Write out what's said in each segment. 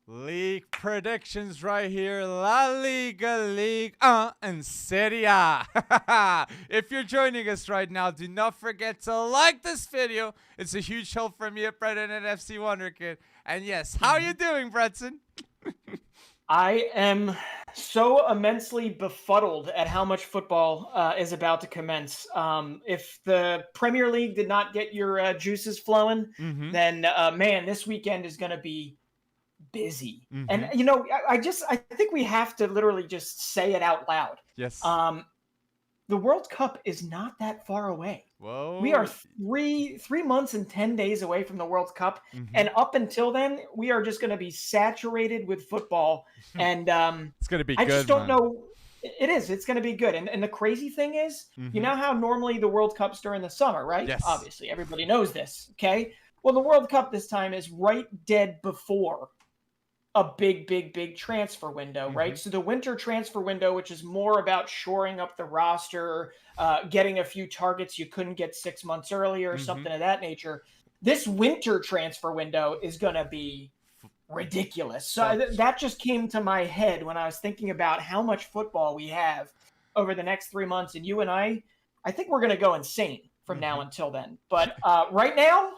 League predictions right here. La Liga, Ligue 1, and Serie A. If you're joining us right now, do not forget to like this video. It's a huge help from me at Brendan and FC Wonderkid. And yes, how are you doing, Bretson? I am so immensely befuddled at how much football is about to commence. If the Premier League did not get your juices flowing, then man, this weekend is going to be busy. And you know, I think we have to literally just say it out loud. Yes. The World Cup is not that far away. Whoa. We are three months and 10 days away from the World Cup. And up until then, we are just going to be saturated with football. And it's going to be good. I just don't know. It is. It's going to be good. And the crazy thing is, you know how normally the World Cup's during the summer, right? Yes. Obviously, everybody knows this. Okay. Well, the World Cup this time is right dead before a big transfer window, right? So the winter transfer window, which is more about shoring up the roster, getting a few targets you couldn't get 6 months earlier, or something of that nature. This winter transfer window is going to be ridiculous. So that just came to my head when I was thinking about how much football we have over the next 3 months. And you and I think we're going to go insane from now until then. But right now,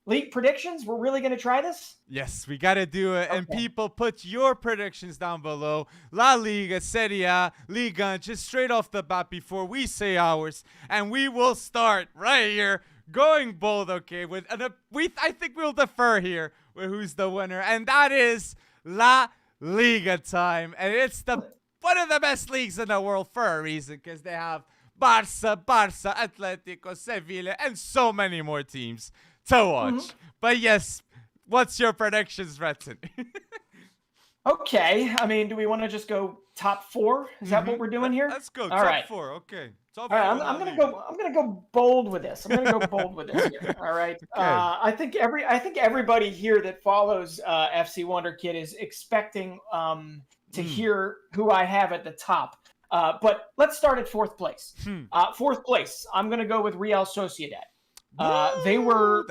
league predictions, we're really going to try this? Yes, we got to do it. Okay. And people, put your predictions down below. La Liga, Serie A, Liga, just straight off the bat before we say ours. And we will start right here, going bold, okay? I think we'll defer here with who's the winner. And that is La Liga time. And it's one of the best leagues in the world for a reason, because they have Barca, Atletico, Sevilla, and so many more teams to watch. But yes, what's your predictions, Bretson? Okay, I mean, do we want to just go top four? Is that what we're doing here? Let's go. All top right. four. Okay. All right, I'm gonna go bold with this. I'm gonna go bold with this here. All right. Okay. I think everybody here that follows FC Wonderkid is expecting to hear who I have at the top. But let's start at fourth place. Fourth place, I'm gonna go with Real Sociedad. They were,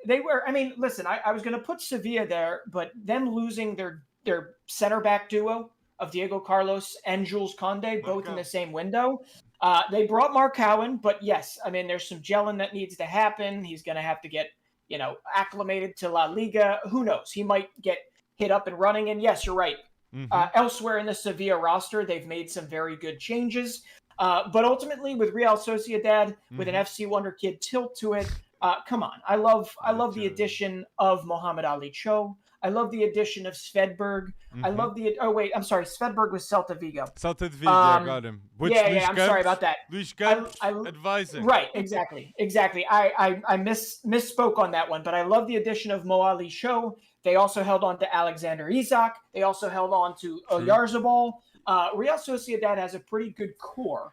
they were. I mean, listen, I was going to put Sevilla there, but them losing their center back duo of Diego Carlos and Jules Koundé, both in the same window. They brought Mark Cowan, but yes, I mean, there's some gelling that needs to happen. He's going to have to get, acclimated to La Liga. Who knows? He might get hit up and running. And yes, you're right. Elsewhere in the Sevilla roster, they've made some very good changes. But ultimately, with Real Sociedad, with an FC Wonderkid tilt to it, come on. I love the addition of Mohamed Ali Cho. I love the addition of Svedberg. I love Svedberg was Celta Vigo. Celta Vigo, got him. I'm sorry about that. Luis Gantz, advising. Right, exactly. I misspoke on that one, but I love the addition of Mo Ali Cho. They also held on to Alexander Isak. They also held on to Oyarzabal. Real Sociedad has a pretty good core,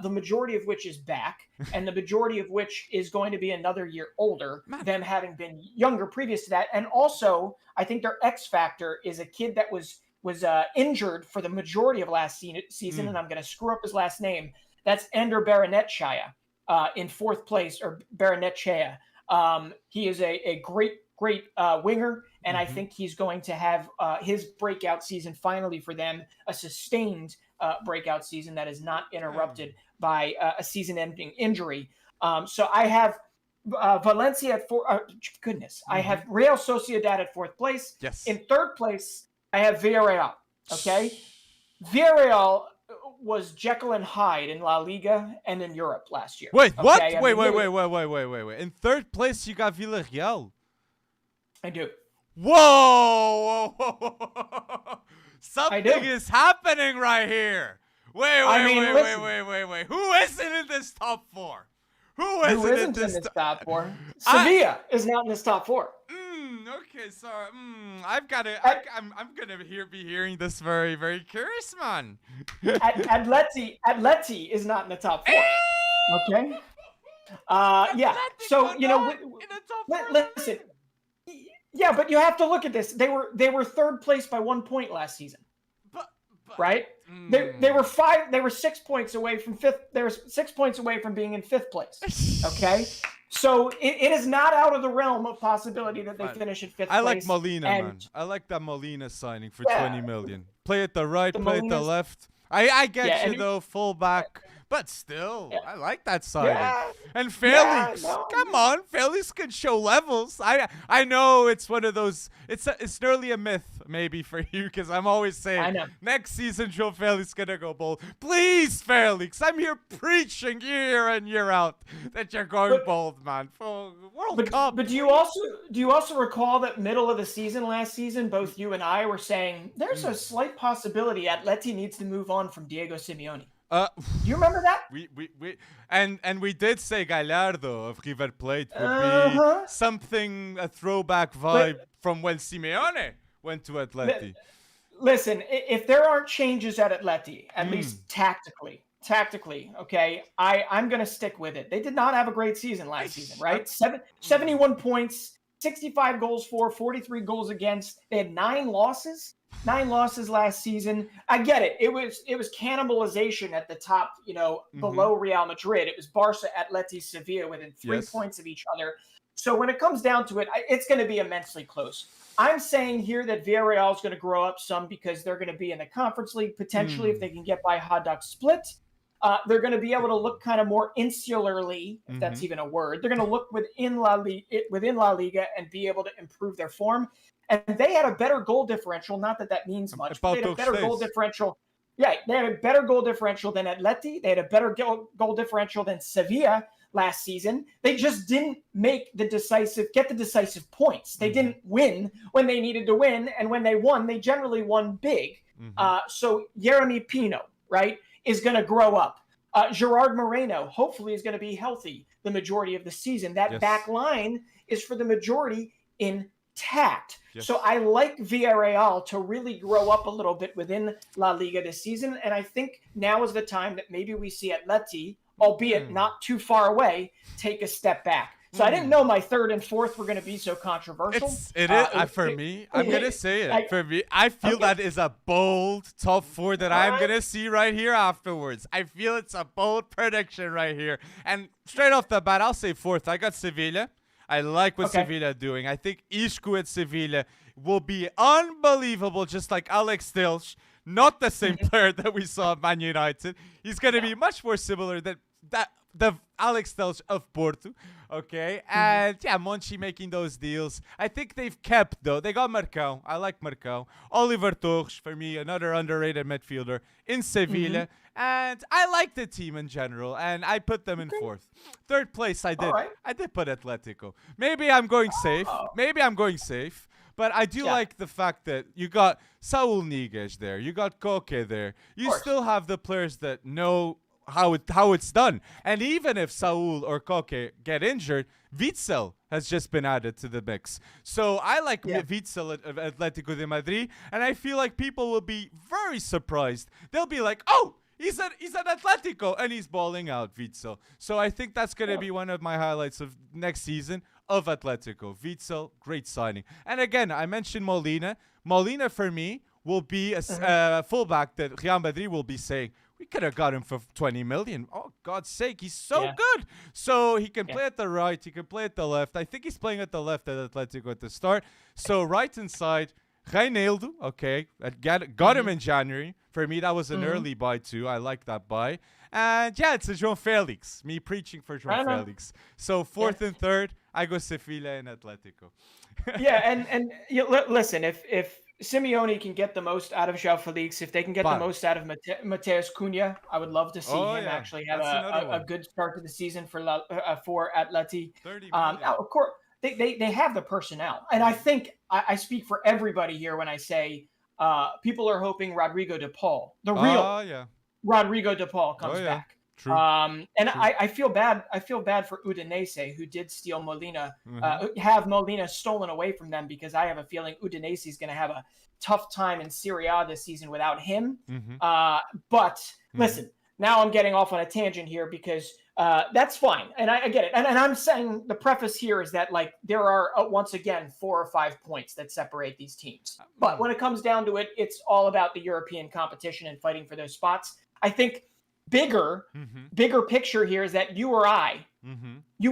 the majority of which is back, and the majority of which is going to be another year older, them having been younger previous to that. And also, I think their X factor is a kid that was injured for the majority of last season, and I'm going to screw up his last name. That's Ender Baranetchaya in fourth place, or Baranetchaya. He is a great winger, and I think he's going to have his breakout season finally for them, a sustained breakout season that is not interrupted by a season-ending injury. So I have Valencia at I have Real Sociedad at fourth place. Yes. In third place, I have Villarreal. Okay, Villarreal was Jekyll and Hyde in La Liga and in Europe last year. Wait, what? Wait. In third place, you got Villarreal. I do. Whoa! Something is happening right here. Wait. Who isn't in this top four? Who isn't in this top four? Sevilla is not in this top four. Okay, sorry. I'm gonna be hearing this very, very curious, man. Atleti is not in the top four. Okay. Yeah. So listen. Yeah, but you have to look at this. They were third place by 1 point last season. But right? They were 6 points away from fifth. They were 6 points away from being in fifth place. Okay? So it is not out of the realm of possibility that they finish in fifth place. I like Molina, and, man. I like that Molina signing for Yeah. 20 million. Play at the right, The play at the Molinas- left. I get Yeah, you and- though, fullback, but still, Yeah. I like that signing. Yeah. And Felix, no. come on, Felix can show levels. I know it's one of those. It's nearly a myth maybe for you because I'm always I saying know. next season Joe Felix gonna go bold. Please, Felix, I'm here preaching year in year out that you're going bold, man. For World Cup. But do you also recall that middle of the season last season, both you and I were saying there's a slight possibility Atleti needs to move on from Diego Simeone. Do you remember that? And we did say Gallardo of River Plate would be something, a throwback vibe from when Simeone went to Atleti. Listen, if there aren't changes at Atleti, at least tactically, okay, I'm going to stick with it. They did not have a great season last season, right? 71 points, 65 goals for, 43 goals against. They had 9 losses last season. I get it. It was cannibalization at the top, below Real Madrid. It was Barca, Atleti, Sevilla within 3 points of each other. So when it comes down to it, it's going to be immensely close. I'm saying here that Villarreal is going to grow up some because they're going to be in the Conference League potentially if they can get by Hajduk Split. They're going to be able to look kind of more insularly, if that's even a word. They're going to look within La Liga and be able to improve their form. And they had a better goal differential. Not that that means much. But they had a better goal differential. Yeah, they had a better goal differential than Atleti. They had a better goal differential than Sevilla last season. They just didn't get the decisive points. They didn't win when they needed to win. And when they won, they generally won big. So Yeremy Pino, right, is going to grow up. Gerard Moreno, hopefully, is going to be healthy the majority of the season. That back line is for the majority intact. So I like Villarreal to really grow up a little bit within La Liga this season. And I think now is the time that maybe we see Atleti, albeit not too far away, take a step back. So I didn't know my third and fourth were going to be so controversial. For me, I'm going to say it. For me, I feel that is a bold top 4 that I'm going to see right here afterwards. I feel it's a bold prediction right here. And straight off the bat, I'll say fourth. I got Sevilla. I like what Sevilla are doing. I think Isco at Sevilla will be unbelievable, just like Alex Telles. Not the same player that we saw at Man United. He's going to be much more similar than the Alex Telles of Porto. Okay? And, Monchi making those deals. I think they've kept, though. They got Marcão. I like Marcão. Oliver Torres, for me, another underrated midfielder in Sevilla. And I like the team in general, and I put them in fourth. Third place, I did put Atletico. Maybe I'm going safe. But I do like the fact that you got Saul Niguez there. You got Koke there. You still have the players that know how it's done. And even if Saul or Koke get injured, Witsel has just been added to the mix. So I like Witsel at Atletico de Madrid, and I feel like people will be very surprised. They'll be like, oh, he's at Atletico, and he's balling out, Witsel. So I think that's going to be one of my highlights of next season of Atletico. Witsel, great signing. And again, I mentioned Molina. Molina, for me, will be a fullback that Real Madrid will be saying, we could have got him for 20 million. Oh, God's sake, he's so good. So he can play at the right, he can play at the left. I think he's playing at the left at Atletico at the start. So right inside, Reinildo, okay, got him in January. For me, that was an early buy too. I like that buy. And it's a João Felix. Me preaching for João Felix. So fourth and third, I go Sevilla and Atletico. and listen, if Simeone can get the most out of João Felix, if they can get the most out of Mateus Cunha, I would love to see him actually have a good start to the season for Atleti. Now, of course, they have the personnel. And I think I speak for everybody here when I say people are hoping Rodrigo de Paul, the real Rodrigo de Paul, comes back. True. I feel bad. I feel bad for Udinese, who did steal Molina, have Molina stolen away from them, because I have a feeling Udinese is going to have a tough time in Serie A this season without him. But listen, now I'm getting off on a tangent here because that's fine, and I get it. And I'm saying the preface here is that there are once again 4 or 5 points that separate these teams. But when it comes down to it, it's all about the European competition and fighting for those spots. I think bigger picture here is that you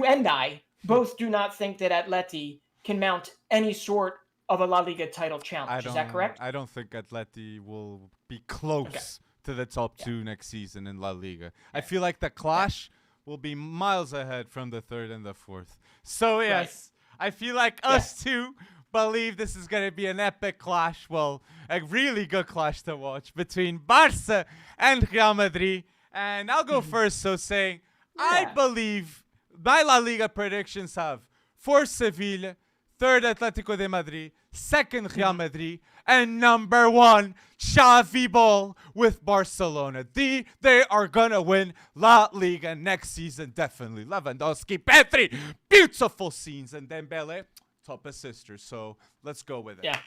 and I both do not think that Atleti can mount any sort of a La Liga title challenge. Is that correct? I don't think Atleti will be close to the top two next season in La Liga. I feel like the clash will be miles ahead from the third and the fourth. So yes, I feel like us two believe this is going to be an epic clash. Well, a really good clash to watch between Barca and Real Madrid. And I'll go first, so saying I believe my La Liga predictions have for Sevilla, third Atletico de Madrid, second Real Madrid, and number one, Xavi Ball with Barcelona. They are going to win La Liga next season, definitely. Lewandowski, Pedri, beautiful scenes, and Dembele, top assisters. So let's go with it. Yeah.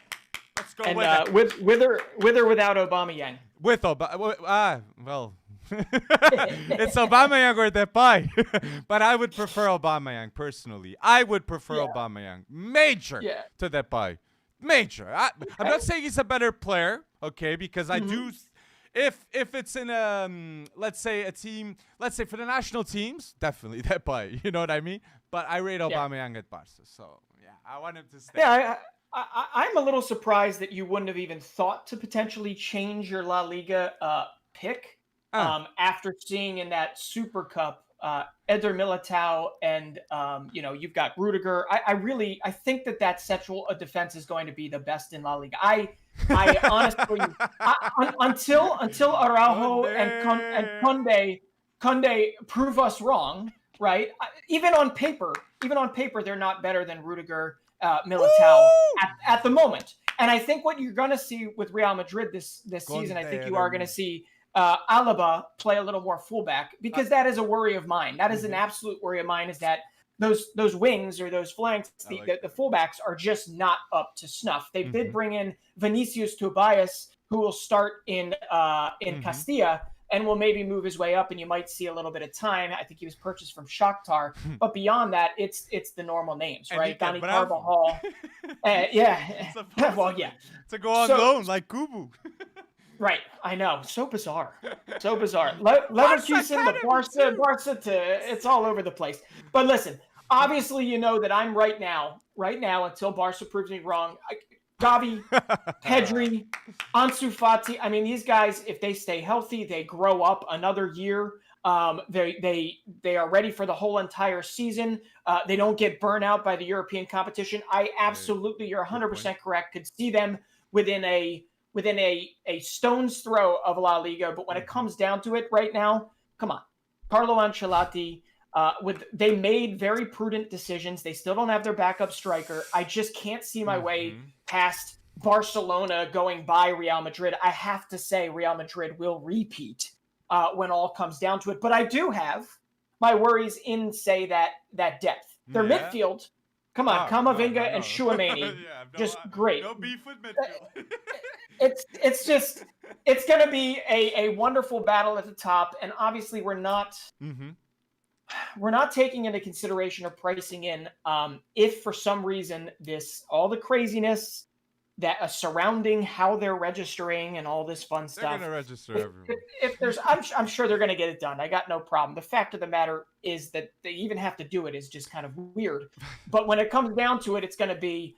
Let's go with or without Aubameyang? With well, it's Aubameyang or Depay, but I would prefer Aubameyang personally. I would prefer Aubameyang major to Depay, major. I'm not saying he's a better player, okay? Because I do. If it's in let's say a team, let's say for the national teams, definitely Depay. You know what I mean? But I rate Aubameyang at Barca, so yeah, I want him to stay. Yeah, I'm a little surprised that you wouldn't have even thought to potentially change your La Liga pick. After seeing in that Super Cup, Eder Militao and, you've got Rudiger. I think that central defense is going to be the best in La Liga. I honestly, until Araujo and Kunde prove us wrong, right? Even on paper, they're not better than Rudiger, Militao at the moment. And I think what you're going to see with Real Madrid this season, I think you are going to see Alaba play a little more fullback, because that is a worry of mine. That is an absolute worry of mine, is that those wings or those flanks, the fullbacks are just not up to snuff. They did bring in Vinicius Tobias, who will start in Castilla and will maybe move his way up, and you might see a little bit of time. I think he was purchased from Shakhtar. But beyond that, it's the normal names, right? Dani Carvajal. To go on loan like Kubu. Right, I know. So bizarre. Leverkusen, the Barca it's all over the place. But listen, obviously you know that I'm right now, until Barca proves me wrong, Gavi, Pedri, Ansu Fati. I mean, these guys, if they stay healthy, they grow up another year. They are ready for the whole entire season. They don't get burnt out by the European competition. I absolutely, you're 100% correct, could see them within a stone's throw of La Liga. But when it comes down to it right now, come on. Carlo Ancelotti, they made very prudent decisions. They still don't have their backup striker. I just can't see my way past Barcelona going by Real Madrid. I have to say Real Madrid will repeat when all comes down to it. But I do have my worries in, say, that depth. Their midfield, come on, Camavinga and Tchouaméni, just great. No beef with midfield. It's going to be a wonderful battle at the top, and obviously we're not taking into consideration or pricing in if for some reason all the craziness that surrounding how they're registering and all this fun stuff. They're going to register everyone. If there's, I'm sure they're going to get it done. I got no problem. The fact of the matter is that they even have to do it is just kind of weird. But when it comes down to it, it's going to be,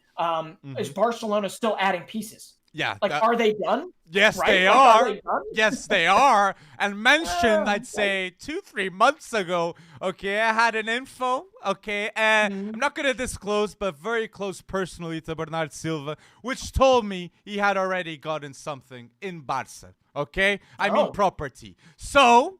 is Barcelona still adding pieces? Yeah. Are they done? Yes, right? they are. Yes, they are. And mentioned, I'd say 2-3 months ago. Okay, I had an info. Okay, I'm not gonna disclose, but very close personally to Bernard Silva, which told me he had already gotten something in Barca. Okay, I mean property. So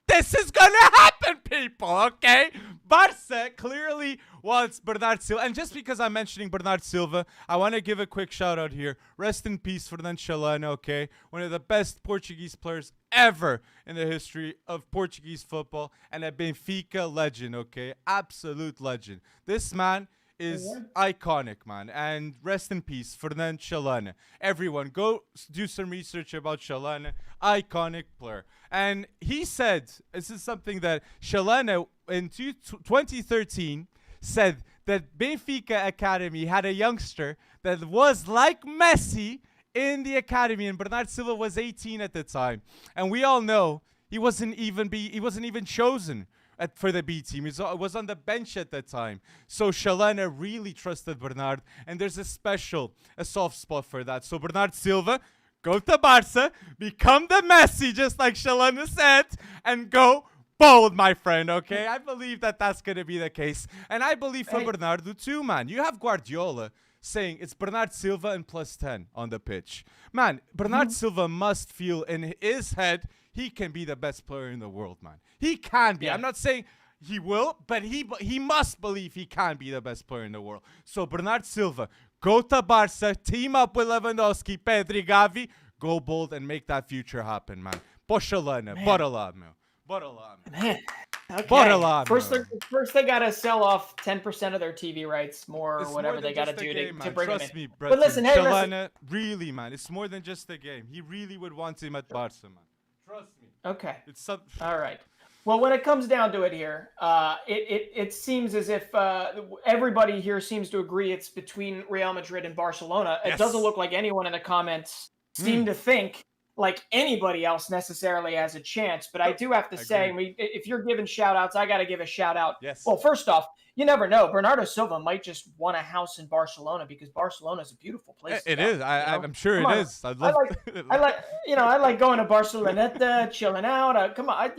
this is gonna happen, people. Okay, Barca clearly wants Bernard Silva, and just because I'm mentioning Bernard Silva, I want to give a quick shout out here. Rest in peace, Fernando Chalana. Okay, one of the best Portuguese players ever in the history of Portuguese football, and a Benfica legend. Okay, absolute legend. This man is iconic, man. And rest in peace, Fernando Chalana. Everyone, go do some research about Chalana. Iconic player. And he said, this is something that Chalana in 2013 said, that Benfica Academy had a youngster that was like Messi in the academy, and Bernard Silva was 18 at the time. And we all know he wasn't even chosen for the B team. He was on the bench at the time. So Chalana really trusted Bernard, and there's a soft spot for that. So Bernard Silva, go to Barca, become the Messi, just like Chalana said, and go bold, my friend, okay? I believe that that's going to be the case. And I believe for Bernardo too, man. You have Guardiola saying it's Bernard Silva and plus 10 on the pitch. Man, Bernard Silva must feel in his head he can be the best player in the world, man. He can be. I'm not saying he will, but he must believe he can be the best player in the world. So Bernard Silva, go to Barca, team up with Lewandowski, Pedri, Gavi, go bold and make that future happen, man. Poshalana, bora lá, meu. Bora lá, man. Okay. Bora lá, first they gotta sell off 10% of their TV rights, or it's whatever more they gotta do game, to bring Trust him in. me, bro. But listen, hey, Chalana, really, man, it's more than just a game. He really would want him at Barca, man. Trust me. Okay. It's all right. Well, when it comes down to it here, it seems as if everybody here seems to agree it's between Real Madrid and Barcelona. It doesn't look like anyone in the comments seem to think like anybody else necessarily has a chance. But I do have to say, if you're giving shout outs, I got to give a shout out. Yes. Well, first off, you never know. Bernardo Silva might just want a house in Barcelona because Barcelona is a beautiful place. It is. I'm sure it is. I like going to Barceloneta, chilling out. Come on,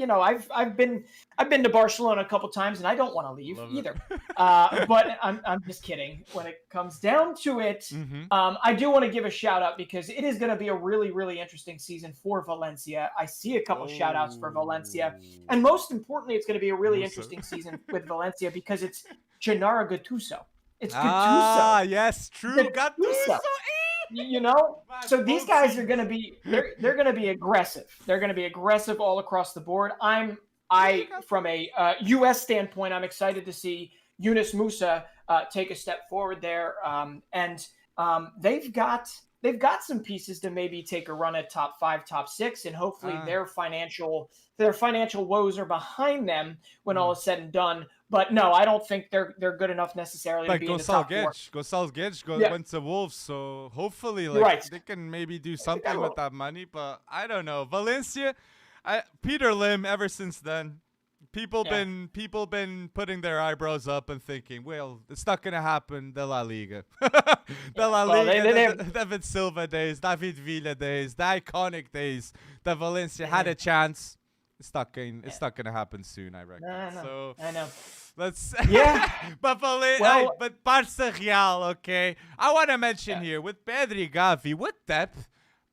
I've been to Barcelona a couple times and I don't want to leave either. But I'm just kidding. When it comes down to it, I do want to give a shout out because it is going to be a really, really interesting season for Valencia. I see a couple shout outs for Valencia, and most importantly, it's going to be a really interesting season with Valencia because it's Gennaro Gattuso. It's Gattuso. Ah, yes, true. Gattuso. So these guys are going to be they're going to be aggressive. They're going to be aggressive all across the board. From a U.S. standpoint, I'm excited to see Yunus Musa take a step forward there, and they've got some pieces to maybe take a run at top 5, top 6, and hopefully their financial woes are behind them when all is said and done. But no, I don't think they're good enough necessarily to be in the top 4. Gonçalves Guedes went to Wolves, so hopefully they can maybe do something with that money. But I don't know. Valencia, Peter Lim. Ever since then, people been putting their eyebrows up and thinking, well, it's not gonna happen. The La Liga, the David Silva days, David Villa days, the iconic days. The Valencia had a chance. It's not gonna happen soon, I reckon. I know. Let's but but Barca Real, okay. I want to mention here with Pedri, Gavi, with depth,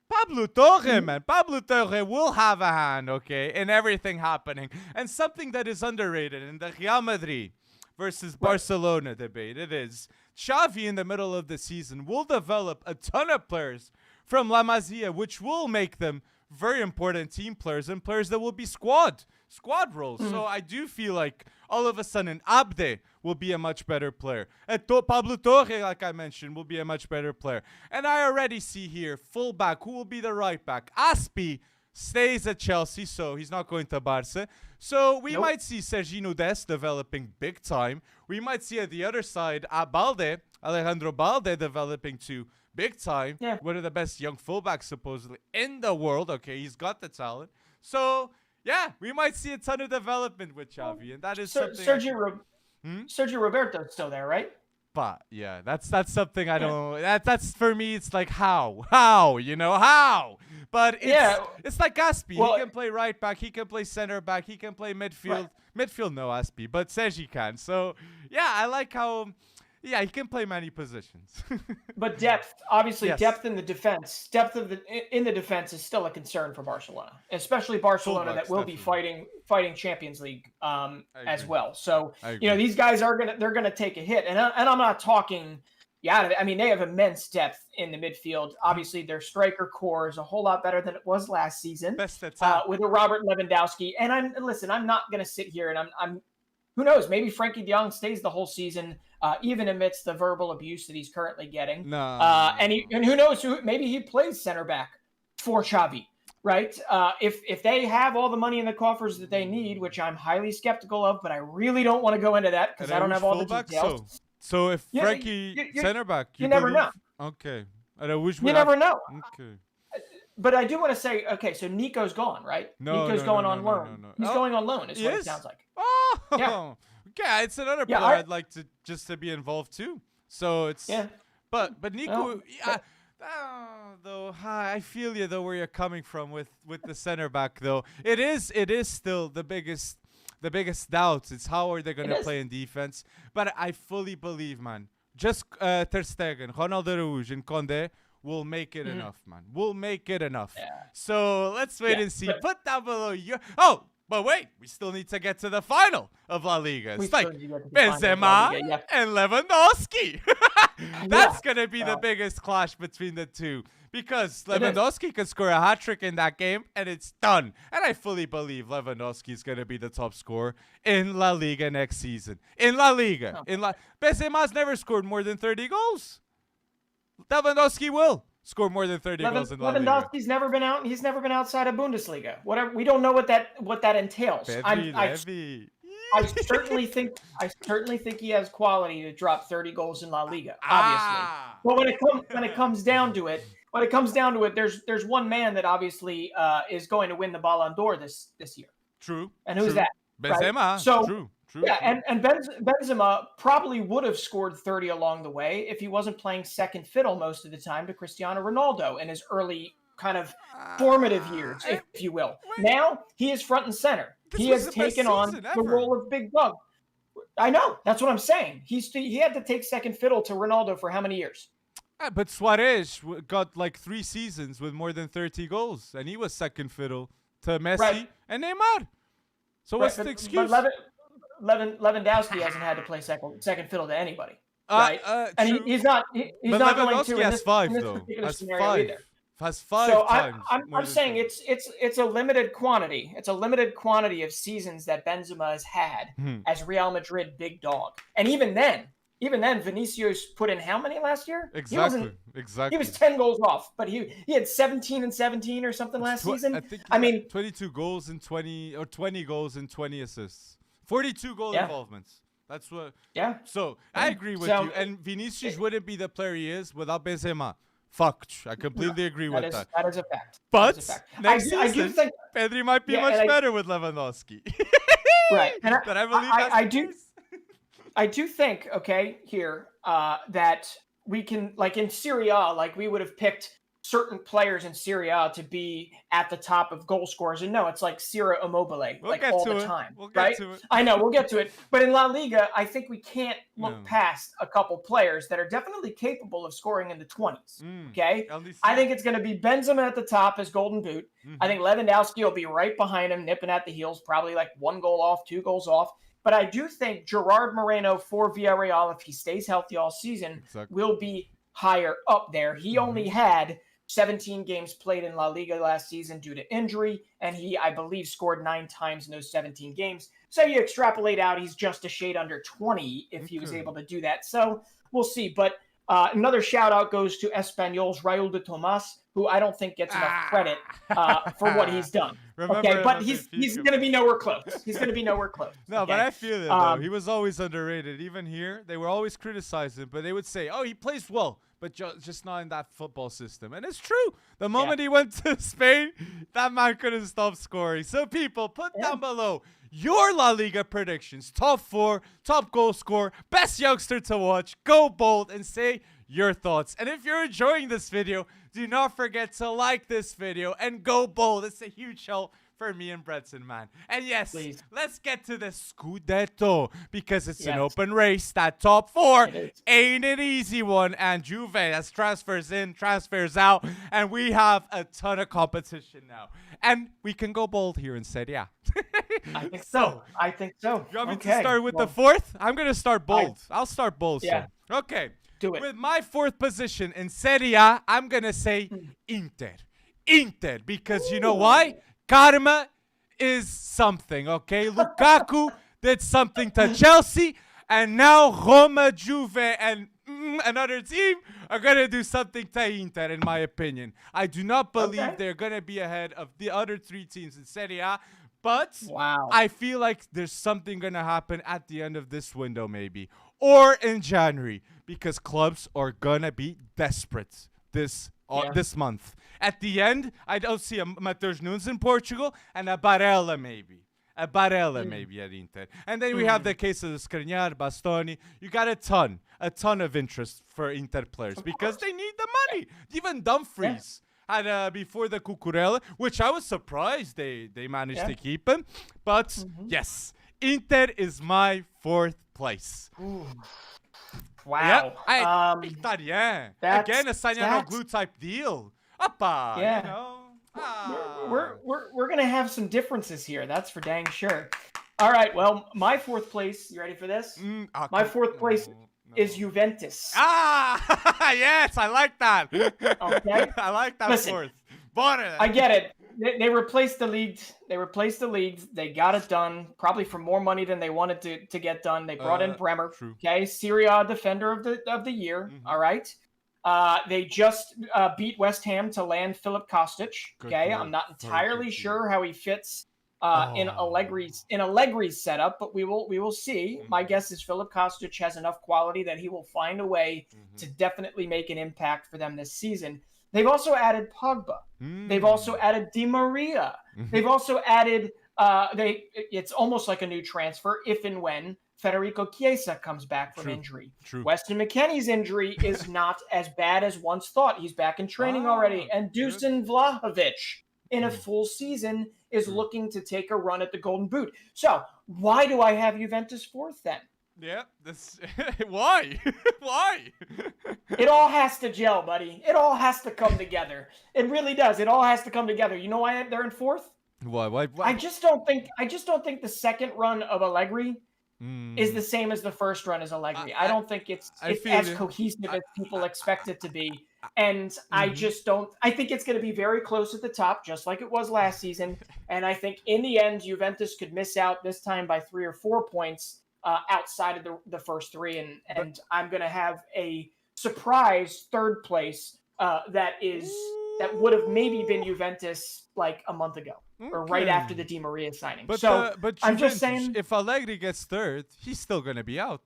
Pablo Torre, man. Pablo Torre will have a hand, okay, in everything happening. And something that is underrated in the Real Madrid versus Barcelona debate, it is Xavi in the middle of the season will develop a ton of players from La Masia, which will make them very important team players and players that will be squad roles. So I do feel like all of a sudden Abde will be a much better player. And Pablo Torre, like I mentioned, will be a much better player. And I already see here fullback, who will be the right back. Aspi stays at Chelsea, so he's not going to Barca. So we might see Serginho Dest developing big time. We might see at the other side Alejandro Balde developing too. Big time. Yeah. One of the best young fullbacks supposedly in the world. Okay, he's got the talent. So, yeah, we might see a ton of development with Xavi. And that is something... Sergio Roberto's still there, right? But, yeah, that's something I don't... That's for me, it's like, how? How? But it's like Aspi. He can play right back. He can play center back. He can play midfield. Right. Midfield, no, Aspi. But Sergi can. So, yeah, I like how... Yeah, he can play many positions. But depth, obviously, depth in the defense, in the defense is still a concern for Barcelona, especially Barcelona that will be fighting Champions League as well. So these guys they're gonna take a hit, and I'm not talking. Yeah, I mean they have immense depth in the midfield. Obviously, their striker core is a whole lot better than it was last season with a Robert Lewandowski. And I'm not gonna sit here and I'm who knows? Maybe Frankie de Jong stays the whole season, even amidst the verbal abuse that he's currently getting. And who knows? Maybe he plays center back for Xavi, right? If they have all the money in the coffers that they need, which I'm highly skeptical of, but I really don't want to go into that because I don't have all the details. So if Frankie center back, you never know. Okay, you never know. Okay. But I do want to say, okay, so Nico's gone, right? No, Nico's going on loan. No. He's going on loan, is what it sounds like. Oh, Oh, yeah, it's another Yeah, player I'd like to be involved too. So it's but Nico, Well, though I feel you though where you're coming from with the center back though. It is still the biggest doubts. It's how are they gonna play in defense. But I fully believe, man. Just Ter Stegen, Ronald Araújo, and Condé will make it enough, man. We'll make it enough. Yeah. So let's wait and see. But Put down below your but wait, we still need to get to the final of La Liga. It's like Benzema and Lewandowski. That's going to be the biggest clash between the two. Because Lewandowski can score a hat-trick in that game, and it's done. And I fully believe Lewandowski is going to be the top scorer in La Liga next season. In La Liga. Benzema's never scored more than 30 goals. Lewandowski will score more than 30 goals in La Liga. Lewandowski's never been out. He's never been outside of Bundesliga. Whatever. We don't know what that entails. I certainly think he has quality to drop 30 goals in La Liga. Obviously, but when it comes down to it, there's one man that obviously is going to win the Ballon d'Or this year. True. And who's that? Benzema. Right? So true. Yeah, and Benzema probably would have scored 30 along the way if he wasn't playing second fiddle most of the time to Cristiano Ronaldo in his early kind of formative years, if you will. Now he is front and center. He has taken on the role of big dog. I know. That's what I'm saying. He had to take second fiddle to Ronaldo for how many years? But Suarez got like 3 seasons with more than 30 goals, and he was second fiddle to Messi and Neymar. So what's the excuse? But Lewandowski hasn't had to play second fiddle to anybody, right? And he's not. He's not going to. Has 5 though. Has 5. Either. Has 5 so times. I'm saying it's a limited quantity. It's a limited quantity of seasons that Benzema has had as Real Madrid big dog. And even then, Vinicius put in how many last year? Exactly. He was 10 goals off, but he had 17 and 17 or something last season. I mean, 22 goals and 20 goals and 20 assists. 42 goal involvements. That's what. Yeah. So I agree with you. And Vinicius wouldn't be the player he is without Benzema. Fuck. I completely agree with that. That is a fact. But next season, I do think Pedri might be much better with Lewandowski. Right. And but I believe I do think, here, that we can, like in Serie A, like we would have picked certain players in Serie A to be at the top of goal scorers. And no, it's like Ciro Immobile, all the time. We'll right? get to it. I know, we'll get to it. But in La Liga, I think we can't look past a couple players that are definitely capable of scoring in the 20s. Okay? I think it's going to be Benzema at the top as Golden Boot. I think Lewandowski will be right behind him, nipping at the heels, probably like 1 goal off, 2 goals off. But I do think Gerard Moreno for Villarreal, if he stays healthy all season, will be higher up there. He only had 17 games played in La Liga last season due to injury, and he, I believe, scored 9 times in those 17 games. So you extrapolate out, he's just a shade under 20 if he was able to do that. So we'll see. But another shout-out goes to Espanyol's Raúl de Tomás, who I don't think gets enough credit for what he's done. But he's going to be nowhere close. He's going to be nowhere close. No, but I feel it, though. He was always underrated. Even here, they were always criticizing, but they would say, oh, he plays well, but just not in that football system. And it's true. The moment he went to Spain, that man couldn't stop scoring. So, people, put down below your La Liga predictions. Top 4, top goal scorer, best youngster to watch. Go bold and say your thoughts. And if you're enjoying this video, do not forget to like this video and go bold. It's a huge help for me and Bretson, man. And yes, let's get to the Scudetto because it's an open race. That top 4 ain't an easy one. And Juve has transfers in, transfers out, and we have a ton of competition now. And we can go bold here in Serie A. I think so. You want me to start with the 4th? I'm going to start bold. I'll start bold. Yeah. So. Okay. Do it. With my 4th position in Serie A, I'm going to say Inter. Inter, because you know why? Karma is something, okay? Lukaku did something to Chelsea, and now Roma, Juve, and another team are going to do something to Inter, in my opinion. I do not believe they're going to be ahead of the other 3 teams in Serie A, but I feel like there's something going to happen at the end of this window, maybe, or in January, because clubs are going to be desperate this month. At the end, I don't see a Matheus Nunes in Portugal and a Barella maybe. Barella maybe at Inter. And then we have the case of Skriniar, Bastoni. You got a ton of interest for Inter players because they need the money. Even Dumfries had before the Cucurella, which I was surprised they managed to keep him. But yes, Inter is my 4th place. Ooh. Wow. Yep. Italien. Again, a Sagnano type deal. Appa, yeah. You know. We're gonna have some differences here. That's for dang sure. All right. Well, my 4th place. You ready for this? My 4th place is Juventus. Yes, I like that. Okay. I like that. Listen, 4th. I get it. They replaced the league. They got it done, probably for more money than they wanted to get done. They brought in Bremer. True. Okay, Serie A defender of the year. All right. They just beat West Ham to land Filip Kostic. Okay, I'm not entirely sure how he fits in Allegri's setup, but we will see. My guess is Filip Kostic has enough quality that he will find a way to definitely make an impact for them this season. They've also added Pogba. They've also added Di Maria. They've also added it's almost like a new transfer if and when Federico Chiesa comes back from injury. Weston McKennie's injury is not as bad as once thought. He's back in training already. And Dusan Vlahovic in a full season is looking to take a run at the Golden Boot. So why do I have Juventus 4th then? Yeah, this. Why? Why? It all has to gel, buddy. It all has to come together. It really does. It all has to come together. You know why they're in 4th? Why? I just don't think the second run of Allegri is the same as the first run as Allegri. I don't think it's as cohesive as people expect it to be. And I just don't. I think it's going to be very close at the top, just like it was last season. And I think in the end, Juventus could miss out this time by 3 or 4 points outside of the first 3. And I'm going to have a surprise 3rd place that would have maybe been Juventus like a month ago or right after the Di Maria signing. But I'm just saying, if Allegri gets 3rd, he's still going to be out.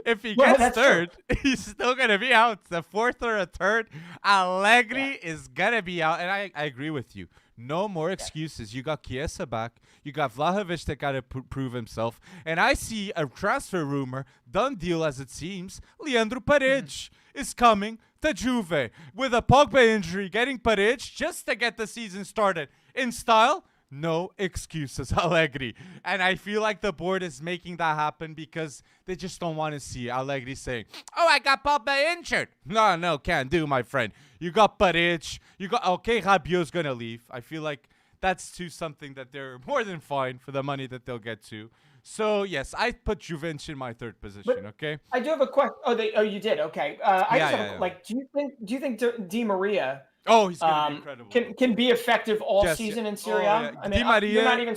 If he gets 3rd, he's still going to be out. The 4th or a 3rd, Allegri is going to be out. And I agree with you. No more excuses. You got Chiesa back. You got Vlahovic that got to prove himself. And I see a transfer rumor, done deal as it seems. Leandro Paredes is coming to Juve with a Pogba injury, getting Paredes just to get the season started in style. No excuses, Allegri. And I feel like the board is making that happen because they just don't want to see Allegri saying, oh, I got Pogba injured. No, can't do, my friend. You got Paredes. Rabiot's going to leave. I feel like that's something that they're more than fine for the money that they'll get to. So, yes, I put Juventus in my 3rd position, okay? I do have a question. Oh, you did? Okay. Do you think Di Maria... Oh, he's going to be incredible. Can be effective all season in Serie A. I mean, Di Maria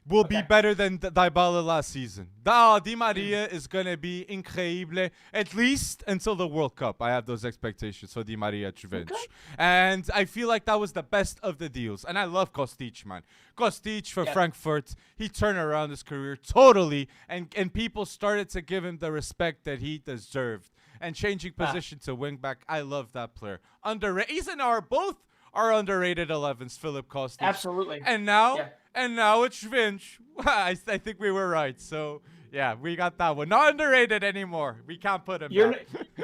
will be better than Dybala last season. Di Maria is going to be incredible, at least until the World Cup. I have those expectations for Di Maria at Juventus. Okay. And I feel like that was the best of the deals. And I love Kostic, man. Kostic for Frankfurt, he turned around his career totally, and people started to give him the respect that he deserved. And changing position to wing back, I love that player. Underrated. He's in both our underrated 11s, Filip Kostic. Absolutely. And now it's Juventus. I think we were right. So yeah, we got that one. Not underrated anymore. We can't put him down.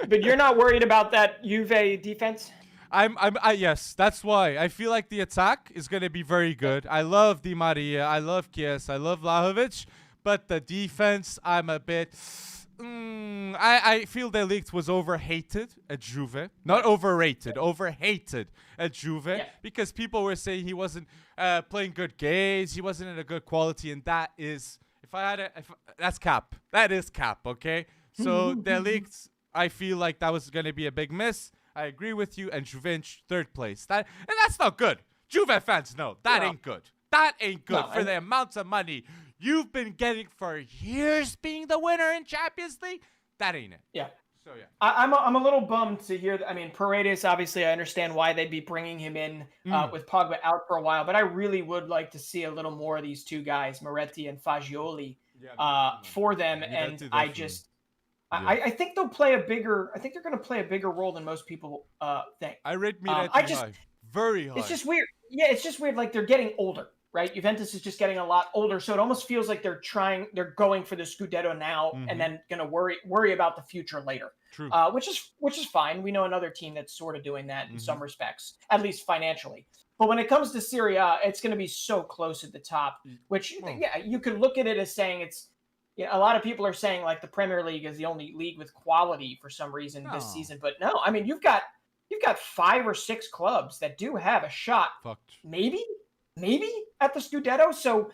But you're not worried about that Juve defense? Yes, that's why. I feel like the attack is going to be very good. I love Di Maria. I love Chiesa. I love Vlahovic. But the defense, I'm a bit... I feel De Ligt was overhated at Juve. Not overrated, overhated at Juve because people were saying he wasn't playing good games, he wasn't in a good quality, and that is, that's cap. That is cap, okay? So De Ligt, I feel like that was going to be a big miss. I agree with you, and Juventus 3rd place. And that's not good. Juve fans know that ain't good. That ain't good for the amounts of money you've been getting for years being the winner in Champions League. That ain't it. Yeah. So, yeah. I'm a little bummed to hear that. I mean, Paredes, obviously, I understand why they'd be bringing him in with Pogba out for a while, but I really would like to see a little more of these 2 guys, Moretti and Fagioli, for them. And I think they'll play I think they're going to play a bigger role than most people think. I rate Moretti high. Very high. It's just weird. Yeah, it's just weird. Like, they're getting older. right? Juventus is just getting a lot older, so it almost feels like they're going for the Scudetto now, and then going to worry about the future later. True. Which is fine. We know another team that's sort of doing that in some respects, at least financially. But when it comes to Serie A, it's going to be so close at the top. Which you can look at it as saying it's. A lot of people are saying like the Premier League is the only league with quality for some reason this season, but no. I mean, you've got 5 or 6 clubs that do have a shot. Maybe at the Scudetto. So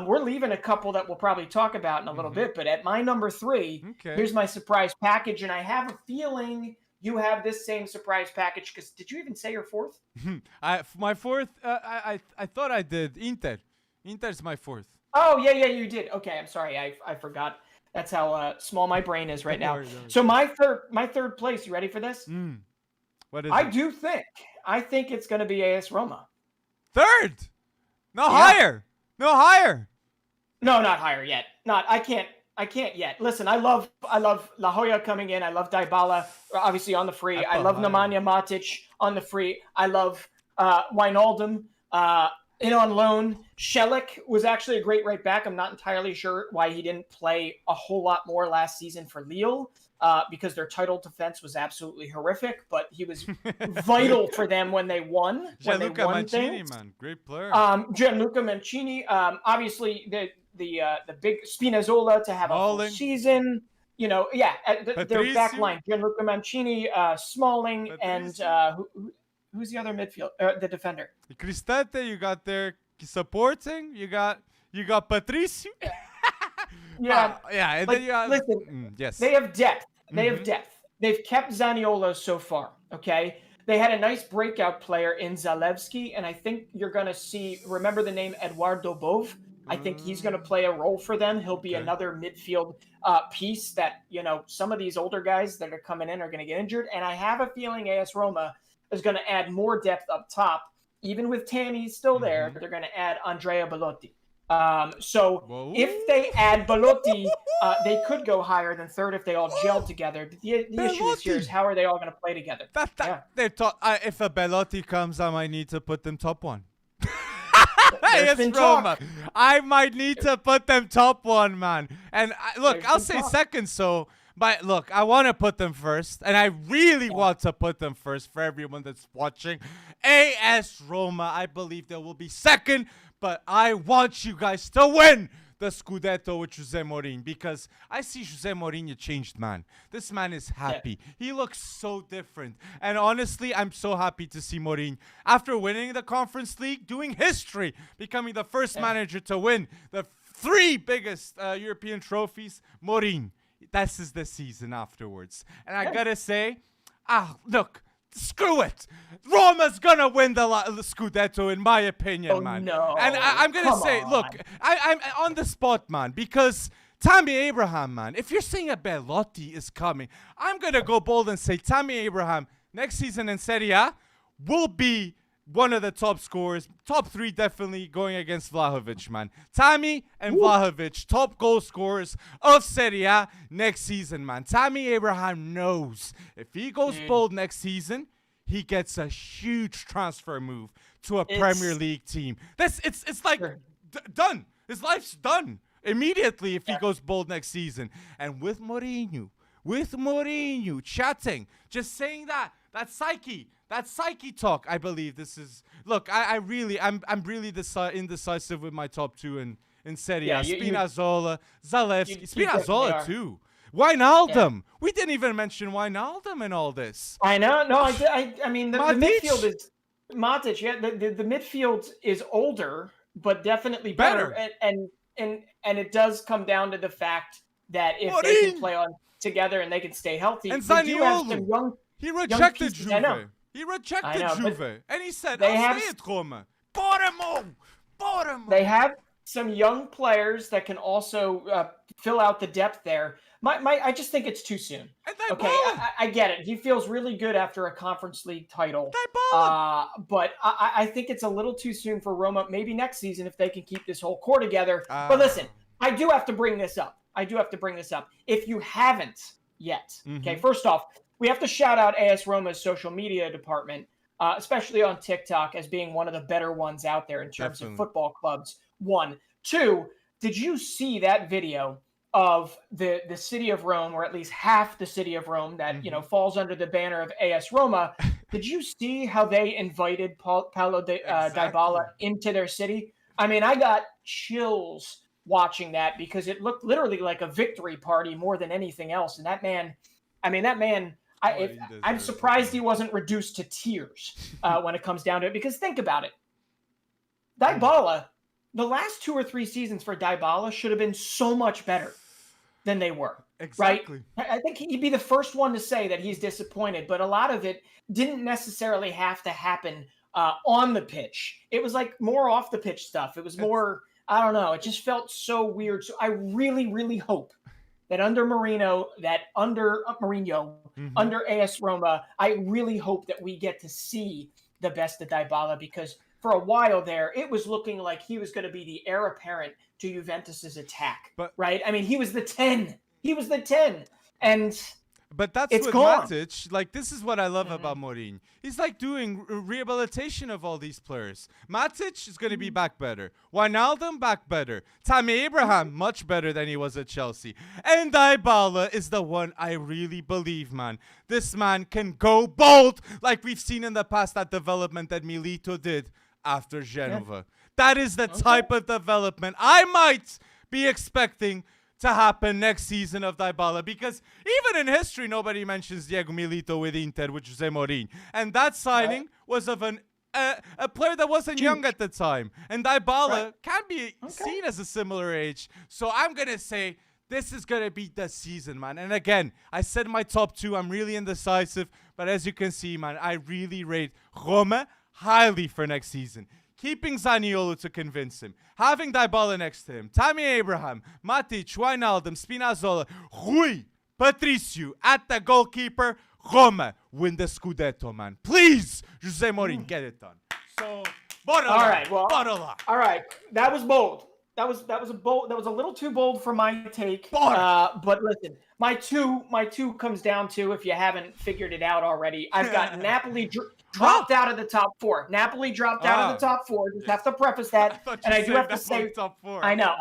we're leaving a couple that we'll probably talk about in a little bit. But at my number 3, here's my surprise package. And I have a feeling you have this same surprise package. Because did you even say your 4th? My 4th, I thought I did. Inter's my 4th. Oh, yeah, you did. Okay, I'm sorry. I forgot. That's how small my brain is right now. So my third place, you ready for this? What is it? I think it's going to be AS Roma. 3rd? No higher. No higher. No, not higher yet. I can't yet. Listen, I love La Jolla coming in. I love Dybala, obviously on the free. I love Nemanja Matic on the free. I love Wijnaldum in on loan. Shelik was actually a great right back. I'm not entirely sure why he didn't play a whole lot more last season for Lille. Because their title defense was absolutely horrific, but he was vital for them when they won. Gianluca Mancini, man, great player. Gianluca Mancini, obviously the big Spinazzola to have a whole season. Their back line: Gianluca Mancini, Smalling, and who's the other midfield? The defender. Cristante, you got there supporting. You got Patricio. Yeah. And like, then you have, listen, yes. They have depth. They've kept Zaniolo so far, okay? They had a nice breakout player in Zalewski, and I think you're going to remember the name Eduardo Bove? I think he's going to play a role for them. He'll be another midfield piece that, some of these older guys that are coming in are going to get injured, and I have a feeling AS Roma is going to add more depth up top. Even with Tammy still there, they're going to add Andrea Belotti. If they add Belotti, they could go higher than 3rd if they all gel together. The issue here is how are they all going to play together? If a Belotti comes, I might need to put them top 1. It's Roma. I might need to put them top 1, man. And I'll say 2nd. But look, I want to put them 1st, and I really want to put them 1st for everyone that's watching. AS Roma, I believe they will be 2nd. But I want you guys to win the Scudetto with Jose Mourinho because I see Jose Mourinho changed, man. This man is happy. Yeah. He looks so different. And honestly, I'm so happy to see Mourinho, after winning the Conference League, doing history, becoming the first manager to win the 3 biggest European trophies. Mourinho, this is the season afterwards. And I gotta say, look, screw it. Roma's gonna win the Scudetto, in my opinion, man. No. And I'm gonna say, look, I'm on the spot, man, because Tammy Abraham, man, if you're saying a Belotti is coming, I'm gonna go bold and say Tammy Abraham next season in Serie A will be one of the top scorers, top 3 definitely, going against Vlahovic, man. Tammy and Vlahovic, top goal scorers of Serie A next season, man. Tammy Abraham knows if he goes bold next season, he gets a huge transfer move to a Premier League team. It's like done. His life's done immediately if he goes bold next season. And with Mourinho chatting, just saying that psyche talk, I believe this is. Look, I'm really indecisive with my top 2 in Serie A. Spinazzola, Zalewski, Spinazzola too. Wijnaldum. Yeah. We didn't even mention Wijnaldum in all this. I know. No, I mean the midfield is Matic. Yeah, the midfield is older, but definitely better. And it does come down to the fact that if they can play on together and they can stay healthy, and Zaniolo. He rejected Juve. He rejected Juve. And he said, I'll stay at Roma. Bottom. They have some young players that can also fill out the depth there. I just think it's too soon. Okay, I get it. He feels really good after a Conference League title. But I think it's a little too soon for Roma. Maybe next season if they can keep this whole core together. But listen, I do have to bring this up. If you haven't yet, okay, first off, we have to shout out AS Roma's social media department. especially on TikTok, as being one of the better ones out there in terms Definitely. of football clubs. 1. 2, did you see that video of the city of Rome, or at least half the city of Rome that falls under the banner of AS Roma? Did you see how they invited Paulo Dybala into their city? I mean, I got chills watching that because it looked literally like a victory party more than anything else. And that man, I'm surprised he wasn't reduced to tears when it comes down to it. Because think about it. Dybala, the last 2 or 3 seasons for Dybala should have been so much better than they were. Exactly. Right? I think he'd be the first one to say that he's disappointed, but a lot of it didn't necessarily have to happen on the pitch. It was like more off the pitch stuff. It was more, I don't know. It just felt so weird. So I really, really hope that under Mourinho, under AS Roma, I really hope that we get to see the best of Dybala, because for a while there, it was looking like he was going to be the heir apparent to Juventus's attack. Right? I mean, he was the 10. But that's it's with gone. Matic. Like, this is what I love about Mourinho. He's like doing rehabilitation of all these players. Matic is going to be back better. Wijnaldum back better. Tammy Abraham much better than he was at Chelsea. And Dybala is the one I really believe, man. This man can go bold, like we've seen in the past that development that Milito did after Genova. Yeah. That is the type of development I might be expecting to happen next season of Dybala, because even in history, nobody mentions Diego Milito with Inter, with Jose Mourinho. And that signing was of a player that wasn't young at the time. And Dybala can be seen as a similar age. So I'm going to say this is going to be the season, man. And again, I said my top 2. I'm really indecisive. But as you can see, man, I really rate Roma highly for next season. Keeping Zaniolo to convince him. Having Dybala next to him. Tammy Abraham, Matic, Wijnaldum, Spinazzola, Rui, Patricio at the goalkeeper. Roma win the Scudetto, man. Please, Jose Mourinho, get it done. So, all right. That was bold. That was a little too bold for my take. But listen, my two comes down to, if you haven't figured it out already, I've got Napoli dropped out of the top 4. Napoli dropped out of the top 4. Just have to preface that. I do have to say, top 4. I know.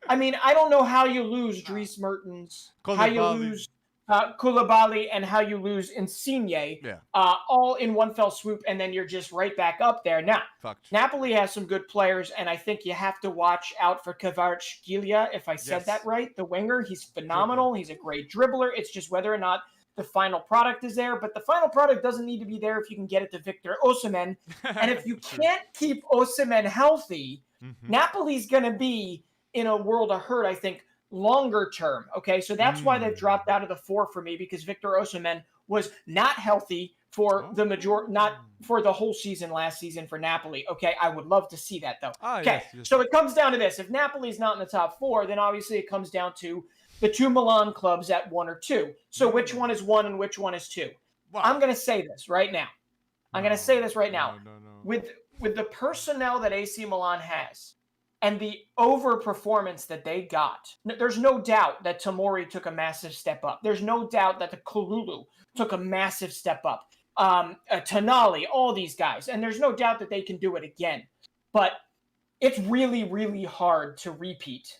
I mean, I don't know how you lose Dries Mertens, how you lose Koulibaly, and how you lose Insigne, all in one fell swoop, and then you're just right back up there. Now, Napoli has some good players, and I think you have to watch out for Kvaratskhelia, if I said that right, the winger. He's phenomenal. He's a great dribbler. It's just whether or not the final product is there, but the final product doesn't need to be there if you can get it to Victor Osimhen. And if you can't keep Osimhen healthy, Napoli's going to be in a world of hurt, I think, longer term. Okay, so that's why they've dropped out of the 4 for me, because Victor Osimhen was not healthy for not for the whole season last season for Napoli. Okay, I would love to see that though. Okay, so it comes down to this: if Napoli's not in the top 4, then obviously it comes down to the 2 Milan clubs at 1 or 2. So which one is 1 and which one is 2? Wow. I'm going to say this right now. With the personnel that AC Milan has and the overperformance that they got, there's no doubt that Tomori took a massive step up. There's no doubt that the Kalulu took a massive step up. Tonali, all these guys. And there's no doubt that they can do it again. But it's really, really hard to repeat.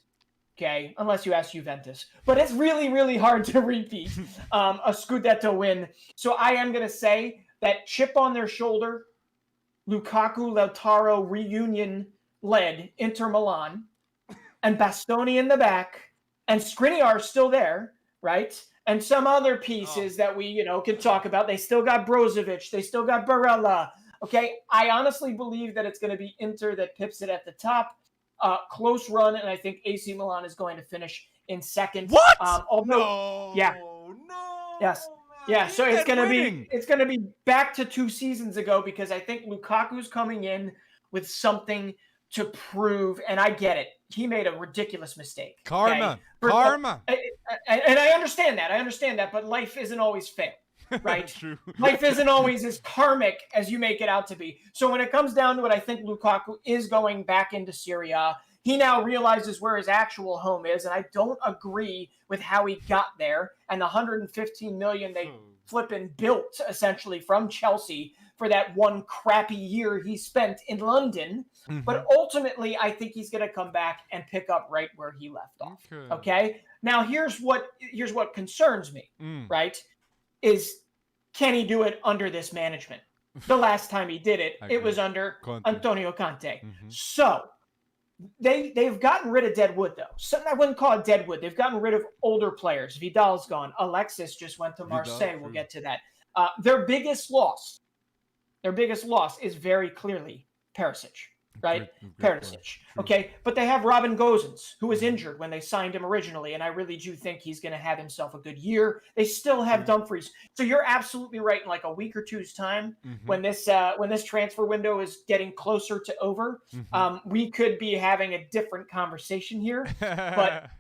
Okay, unless you ask Juventus. But it's really, really hard to repeat a Scudetto win. So I am going to say that chip on their shoulder, Lukaku, Lautaro reunion-led Inter Milan, and Bastoni in the back, and Skriniar still there, right? And some other pieces that we, can talk about. They still got Brozovic. They still got Barella. Okay, I honestly believe that it's going to be Inter that pips it at the top. Close run, and I think AC Milan is going to finish in second. What? No. Yes. Yeah. So it's gonna be back to 2 seasons ago, because I think Lukaku's coming in with something to prove, and I get it. He made a ridiculous mistake. Karma. And I understand that. But life isn't always fair. Right? True. Life isn't always as karmic as you make it out to be. So when it comes down to it, I think Lukaku is going back into Serie. He now realizes where his actual home is, and I don't agree with how he got there and the 115 million they flipping built essentially from Chelsea for that one crappy year he spent in London. But ultimately, I think he's going to come back and pick up right where he left off. Okay. Now, here's what concerns me, right? Is can he do it under this management? The last time he did it, it was under Antonio Conte. So they've gotten rid of dead wood, though. So I wouldn't call it dead wood. They've gotten rid of older players. Vidal's gone. Alexis just went to Marseille. We'll get to that. Their biggest loss is very clearly Perisic. Right? Perisic. Okay. But they have Robin Gosens, who was injured when they signed him originally. And I really do think he's going to have himself a good year. They still have Dumfries. So you're absolutely right. In like a week or two's time, when this transfer window is getting closer to over, we could be having a different conversation here. But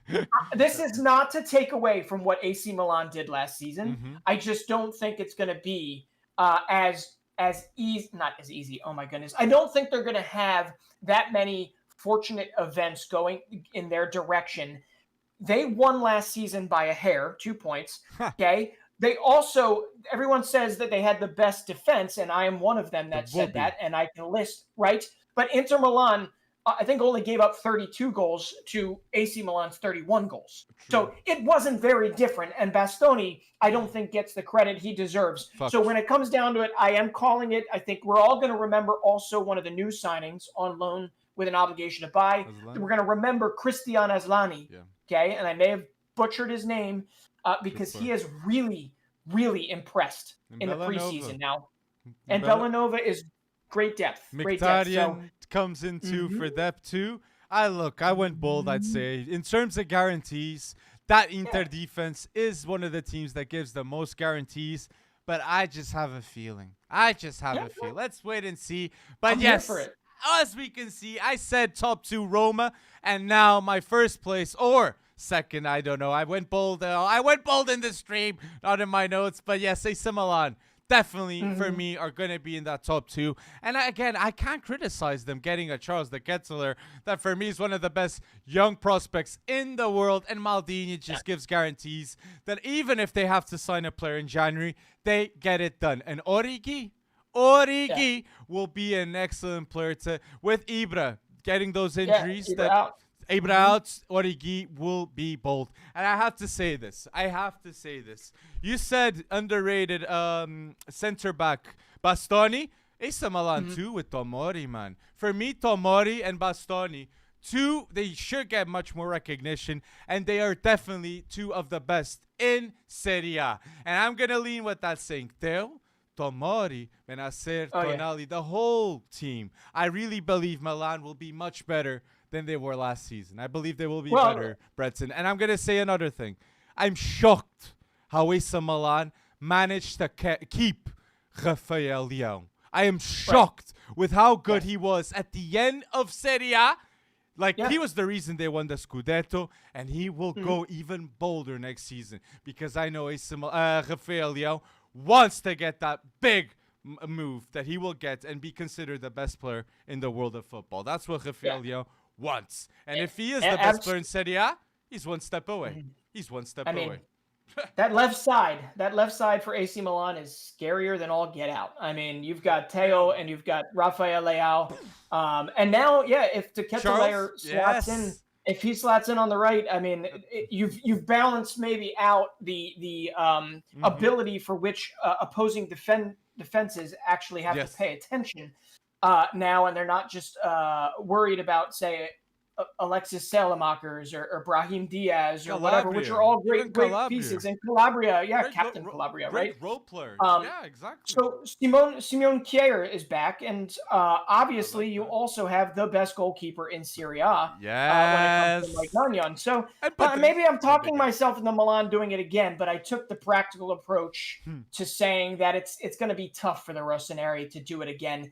this is not to take away from what AC Milan did last season. I just don't think it's going to be not as easy. Oh my goodness. I don't think they're going to have that many fortunate events going in their direction. They won last season by a hair, 2 points. Okay. They also, everyone says that they had the best defense, and I am one of them that said that, and I can list, right? But Inter Milan, I think, only gave up 32 goals to AC Milan's 31 goals. So it wasn't very different. And Bastoni, I don't think, gets the credit he deserves. So when it comes down to it, I am calling it. I think we're all going to remember also one of the new signings on loan with an obligation to buy. We're going to remember Christian Aslani. Okay. And I may have butchered his name because he has really, really impressed in the preseason now. And Bellanova is great depth. Great depth. So, comes into for depth too. I went bold, I'd say. In terms of guarantees, that Inter defense is one of the teams that gives the most guarantees, but I just have a feeling. Let's wait and see. But yes, as we can see, I said top 2 Roma, and now my first place or second, I don't know. I went bold in the stream, not in my notes, but yes, AC Milan definitely for me are going to be in that top 2. And I can't criticize them getting a Charles de Ketteler that for me is one of the best young prospects in the world. And Maldini just gives guarantees that even if they have to sign a player in January, they get it done. And Origi will be an excellent player with Ibra getting those injuries. Ibra out, Origi will be bold. And I have to say this. You said underrated center back Bastoni. AC Milan too with Tomori, man. For me, Tomori and Bastoni, they should get much more recognition. And they are definitely 2 of the best in Serie A. And I'm going to lean with that saying. Theo, Tomori, Benacer, Tonali, the whole team. I really believe Milan will be much better than they were last season. I believe they will be better, Breton. And I'm going to say another thing. I'm shocked how AC Milan managed to keep Rafael Leão. I am shocked with how good he was at the end of Serie A. He was the reason they won the Scudetto, and he will go even bolder next season because I know Rafael Leão wants to get that big move that he will get and be considered the best player in the world of football. That's what Rafael Leão wants. And if he is the best player in Serie A, he's one step away. Away. That left side for AC Milan is scarier than all get out. I mean, you've got Theo and you've got Rafael Leão. And now, if De Ketelaere slots in, if he slots in on the right, I mean, you've balanced maybe out the ability for which opposing defenses actually have to pay attention now, and they're not just worried about, say, Alexis Salemakers or Brahim Diaz or whatever, which are all great pieces. And Calabria, Captain Calabria, right? Role player. Exactly. So Simone Kjaer is back, and obviously you also have the best goalkeeper in Serie A when it comes to Mike Magnan. So maybe I'm talking myself into Milan doing it again, but I took the practical approach to saying that it's going to be tough for the Rossoneri to do it again.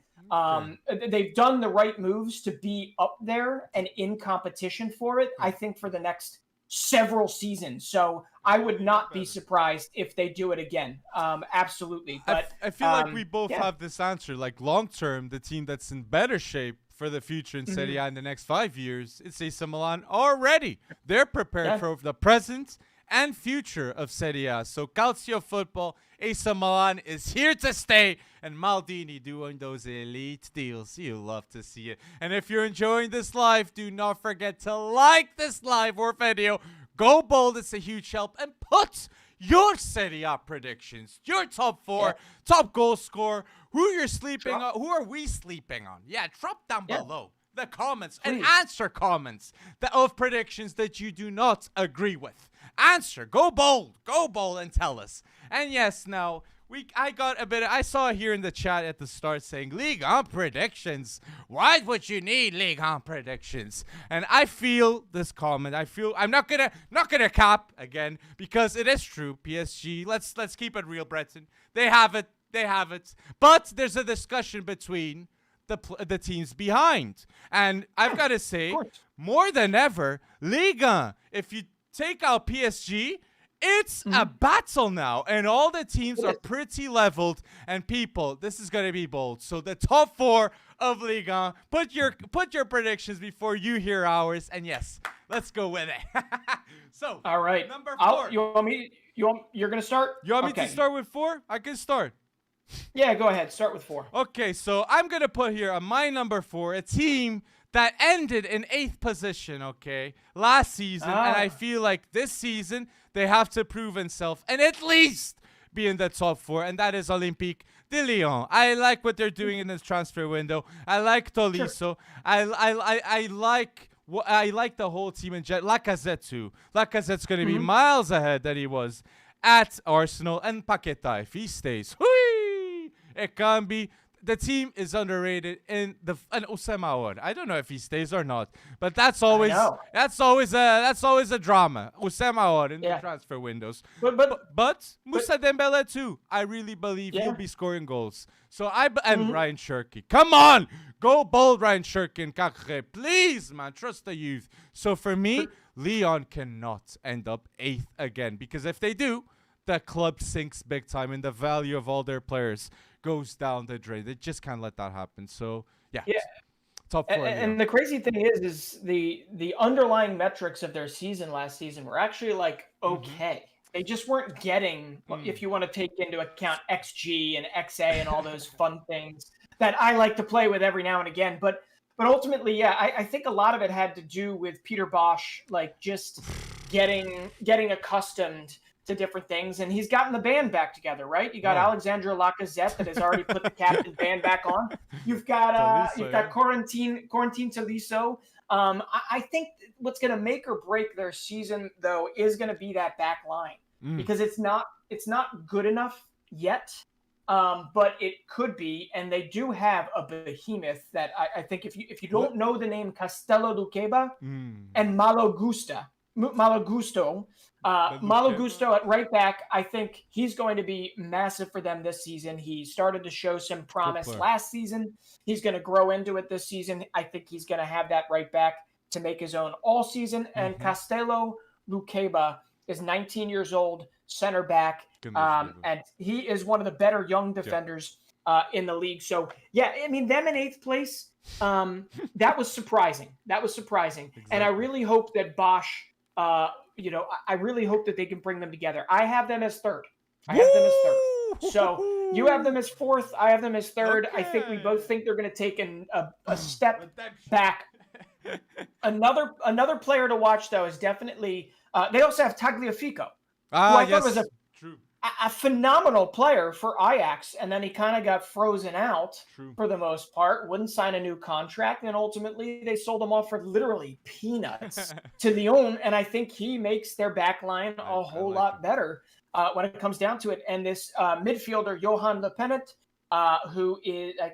They've done the right moves to be up there and in competition for it, I think, for the next several seasons. So I would not be surprised if they do it again. Absolutely. But I feel like we both have this answer. Like long term, the team that's in better shape for the future in Serie A in the next 5 years, it's AC Milan already. They're prepared for the present and future of Serie A. So Calcio football, AC Milan is here to stay, and Maldini doing those elite deals. You love to see it. And if you're enjoying this live, do not forget to like this live or video. Go bold, it's a huge help, and put your Serie A predictions, your top 4, top goal scorer, who you're sleeping on, who are we sleeping on? Yeah, drop down below the comments and answer comments of predictions that you do not agree with. Answer, go bold and tell us. And yes, now I saw here in the chat at the start saying Ligue predictions. Why would you need Ligue predictions? And I feel this comment. I'm not gonna cap again because it is true. PSG. Let's keep it real, Breton. They have it. But there's a discussion between the teams behind, and I've got to say, more than ever, Liga. If you take out PSG, it's a battle now, and all the teams are pretty leveled. And people, this is gonna be bold. So the top 4 of Liga. Put your predictions before you hear ours. And yes, let's go with it. So all right, number 4. You're gonna start? You want me to start with 4? I can start. Yeah, go ahead. Start with 4. Okay, so I'm gonna put here on my number 4 a team that ended in 8th position, last season, and I feel like this season they have to prove themselves and at least be in the top 4, and that is Olympique De Leon. I like what they're doing in this transfer window. I like Tolisso. Sure. I like the whole team in general. Lacazette too. Lacazette's gonna be miles ahead than he was at Arsenal, and Paqueta if he stays. It can be. The team is underrated and Usema. I don't know if he stays or not, but that's always a drama. Usema in the transfer windows. But Moussa Dembele too. I really believe he'll be scoring goals. So and Ryan Cherki. Come on, go bold, Ryan Cherki and Cacré. Please, man, trust the youth. So for me, Lyon cannot end up 8th again, because if they do, the club sinks big time and the value of all their players goes down the drain. They just can't let that happen. So top 4. And the crazy thing is the underlying metrics of their season last season were actually like okay. They just weren't getting, if you want to take into account XG and XA and all those fun things that I like to play with every now and again. But ultimately, I think a lot of it had to do with Peter Bosch, like just getting accustomed to different things, and he's gotten the band back together, right? You got Alexandre Lacazette that has already put the captain band back on. You've got Quarantine Tolisso. I think what's going to make or break their season, though, is going to be that back line, because it's not good enough yet, but it could be. And they do have a behemoth that I think if you don't know the name Castello Duqueba and Malo Gusto at right back, I think he's going to be massive for them this season. He started to show some promise last season. He's going to grow into it this season. I think he's going to have that right back to make his own all season. And Castello Luqueba is 19 years old, center back, and he is one of the better young defenders in the league. So, I mean, them in 8th place, that was surprising. Exactly. And I really hope that Bosch, I really hope that they can bring them together. I have them as 3rd. So you have them as 4th. I have them as 3rd. Okay. I think we both think they're going to take a step back. Another player to watch, though, is definitely they also have Tagliafico, who I thought was a phenomenal player for Ajax, and then he kind of got frozen out for the most part, wouldn't sign a new contract, and ultimately they sold him off for literally peanuts to Lyon, and I think he makes their back line a whole lot better when it comes down to it. And this midfielder, Johan Le Penet, who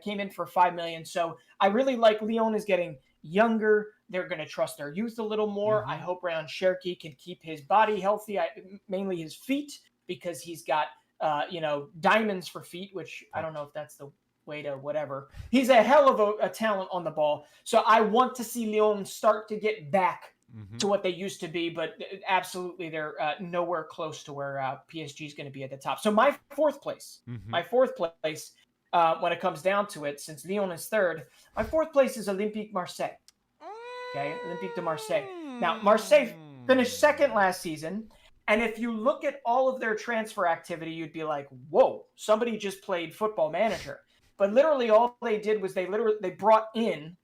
came in for $5 million. So I really like Lyon is getting younger. They're going to trust their youth a little more. I hope Ryan Cherki can keep his body healthy, mainly his feet, because he's got, diamonds for feet, which I don't know if that's the way to whatever. He's a hell of a talent on the ball. So I want to see Lyon start to get back to what they used to be, but absolutely they're nowhere close to where PSG is going to be at the top. So my 4th place, when it comes down to it, since Lyon is 3rd, my 4th place is Olympique Marseille. Okay, Olympique De Marseille. Now, Marseille finished 2nd last season, And if you look at all of their transfer activity, you'd be like, whoa, somebody just played Football Manager. But literally all they did was they brought in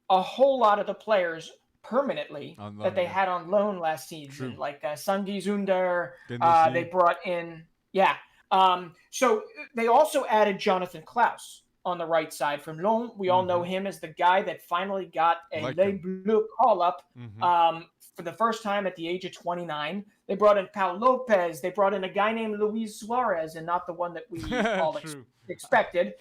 a whole lot of the players permanently that they had on loan last season, like Sangi Zunder. They brought in, so they also added Jonathan Klaus on the right side from Lyon. We all know him as the guy that finally got a Les Bleus call-up for the first time at the age of 29. They brought in Paul Lopez. They brought in a guy named Luis Suarez, and not the one that we all expected.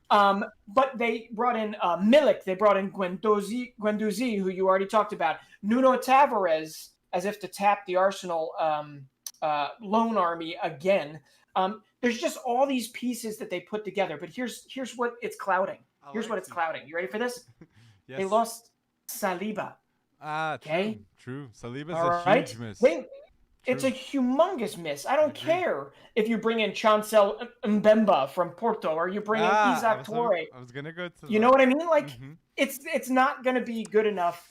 But they brought in Milik. They brought in Guendouzi, who you already talked about. Nuno Tavares, as if to tap the Arsenal loan army again. There's just all these pieces that they put together. But here's what it's clouding. It's clouding. You ready for this? Yes. They lost Saliba. Okay. True. Saliba's a huge miss. It's a humongous miss. I don't care if you bring in Chancel Mbemba from Porto or you bring in Isaac Toure. I was gonna go to. You know what I mean? Like it's not gonna be good enough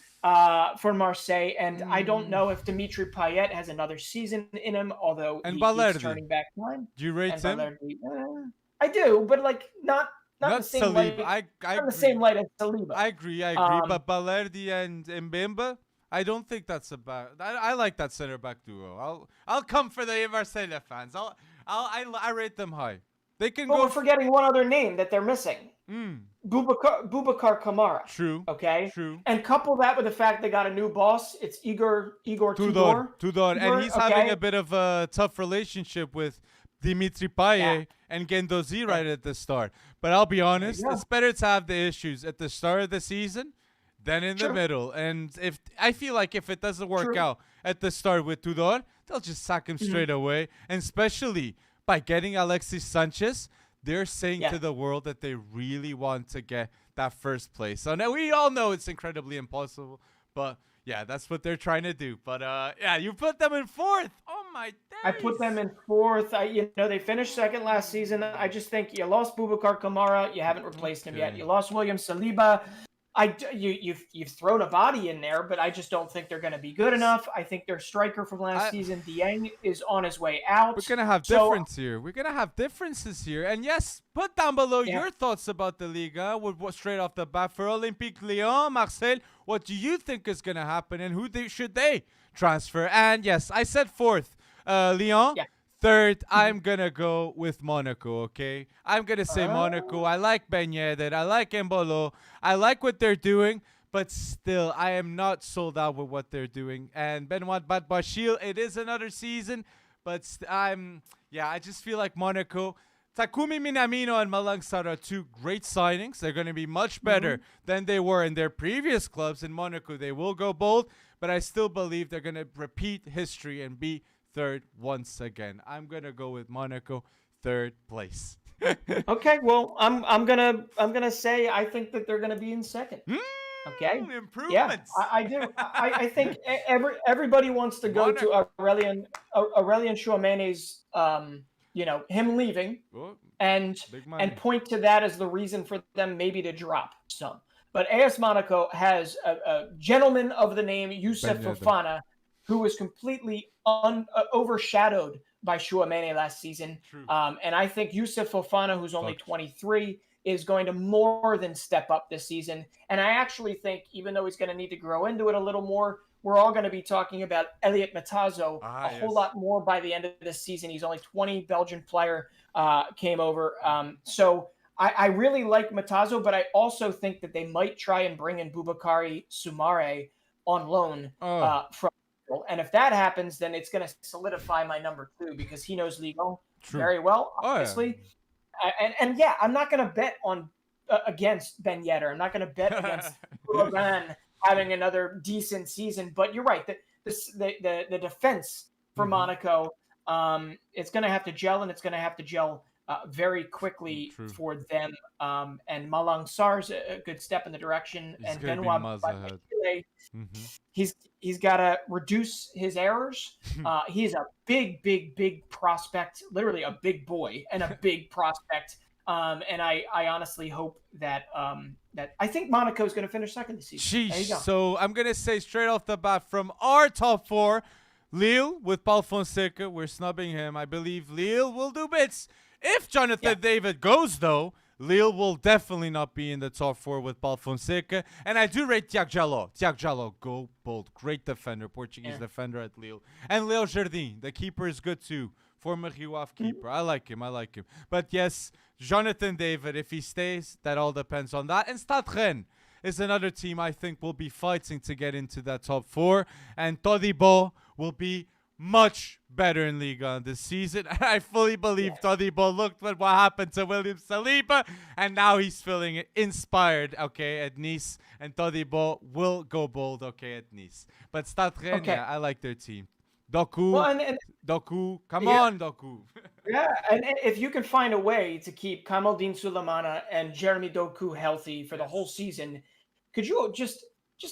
for Marseille, and I don't know if Dimitri Payet has another season in him. Although he's turning back time. Do you rate him? I do, but like not the same Saliba. light. Not the same light as Saliba. I agree. But Balerdi and Mbemba, I don't think that's a bad. I like that center back duo. I'll come for the Marseille fans. I rate them high. They can go. We're forgetting one other name that they're missing. Boubacar Kamara. True. Okay. True. And couple that with the fact they got a new boss. It's Igor Tudor. And he's having a bit of a tough relationship with Dimitri Payet and Guendouzi right at the start. But I'll be honest, it's better to have the issues at the start of the season than in the middle. And if I feel like if it doesn't work out at the start with Tudor, they'll just sack him straight away. And especially by getting Alexis Sanchez, they're saying to the world that they really want to get that first place. So now we all know it's incredibly impossible, but yeah, that's what they're trying to do. But you put them in fourth. Oh my days. I put them in fourth. They finished second last season. I just think you lost Boubacar Kamara. You haven't replaced him yet. You lost William Saliba. You've thrown a body in there, but I just don't think they're going to be good enough. I think their striker from last season, Dieng, is on his way out. We're going to have difference here. We're going to have differences here. And yes, put down below your thoughts about the Liga straight off the bat. For Olympique De Leon, Marseille, what do you think is going to happen and who should they transfer? And yes, I said fourth, Lyon. Yeah. Third, I'm going to go with Monaco, okay? I'm going to say Monaco. I like Ben Yedder. I like Embolo. I like what they're doing, but still, I am not sold out with what they're doing. And Benoit Badbashil, it is another season, but I just feel like Monaco. Takumi Minamino and Malang Sarr are two great signings. They're going to be much better than they were in their previous clubs. In Monaco, they will go bold, but I still believe they're going to repeat history and be third once again. I'm gonna go with Monaco, third place. Okay, well, I'm gonna say I think that they're gonna be in second. Okay, improvements. Yeah, I do. I think everybody wants to go to Aurelien Chouameni's, him leaving, and point to that as the reason for them maybe to drop some. But AS Monaco has a gentleman of the name Youssef Fofana, who was completely overshadowed by Chouameni last season. And I think Youssef Fofana, who's only 23, is going to more than step up this season. And I actually think, even though he's going to need to grow into it a little more, we're all going to be talking about Elliot Matazo a whole lot more by the end of this season. He's only 20, Belgian player, came over. So I really like Matazo, but I also think that they might try and bring in Boubakary Soumaré on loan from. And if that happens, then it's going to solidify my number 2 because he knows Ligue very well, obviously. And I'm not going to bet on against Ben Yedder. I'm not going to bet against Robin having another decent season. But you're right. The defense for Monaco, it's going to have to gel, and it's going to have to gel very quickly for them. And Malang Sarr's a good step in the direction. And Benoit Badbashil, he's got to reduce his errors. He's a big prospect, literally a big boy and a big prospect. And I honestly hope that I think Monaco is going to finish second this season. So I'm going to say straight off the bat from our top 4, Lille with Paul Fonseca, we're snubbing him. I believe Lille will do bits. If Jonathan David goes, though, Lille will definitely not be in the top 4 with Paul Fonseca. And I do rate Tagliafico. Tagliafico, go bold. Great defender, Portuguese defender at Lille. And Leo Jardim, the keeper is good too. Former Rio Ave keeper. I like him. But yes, Jonathan David, if he stays, that all depends on that. And Stade Rennes is another team I think will be fighting to get into that top 4. And Todibo will be much better in Liga this season. I fully believe Todibo looked at what happened to William Saliba, and now he's feeling inspired, at Nice. And Todibo will go bold, at Nice. But Stade Rennes, I like their team. Doku, Doku, come on, Doku. And if you can find a way to keep Kamaldeen Sulemana and Jeremy Doku healthy for the whole season, could you just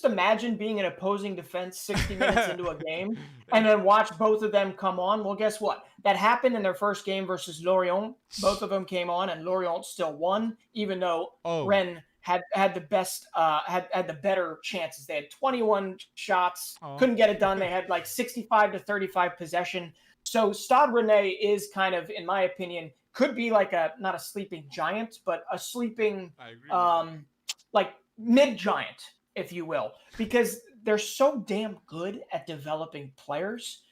imagine being an opposing defense 60 minutes into a game and then watch both of them come on? Well, guess what? That happened in their first game versus Lorient. Both of them came on, and Lorient still won, even though Rennes had the best, had the better chances. They had 21 shots, couldn't get it done. They had like 65 to 35 possession. So Stade Rennais is kind of, in my opinion, could be like not a sleeping giant, but a sleeping, like mid-giant, if you will, because they're so damn good at developing players.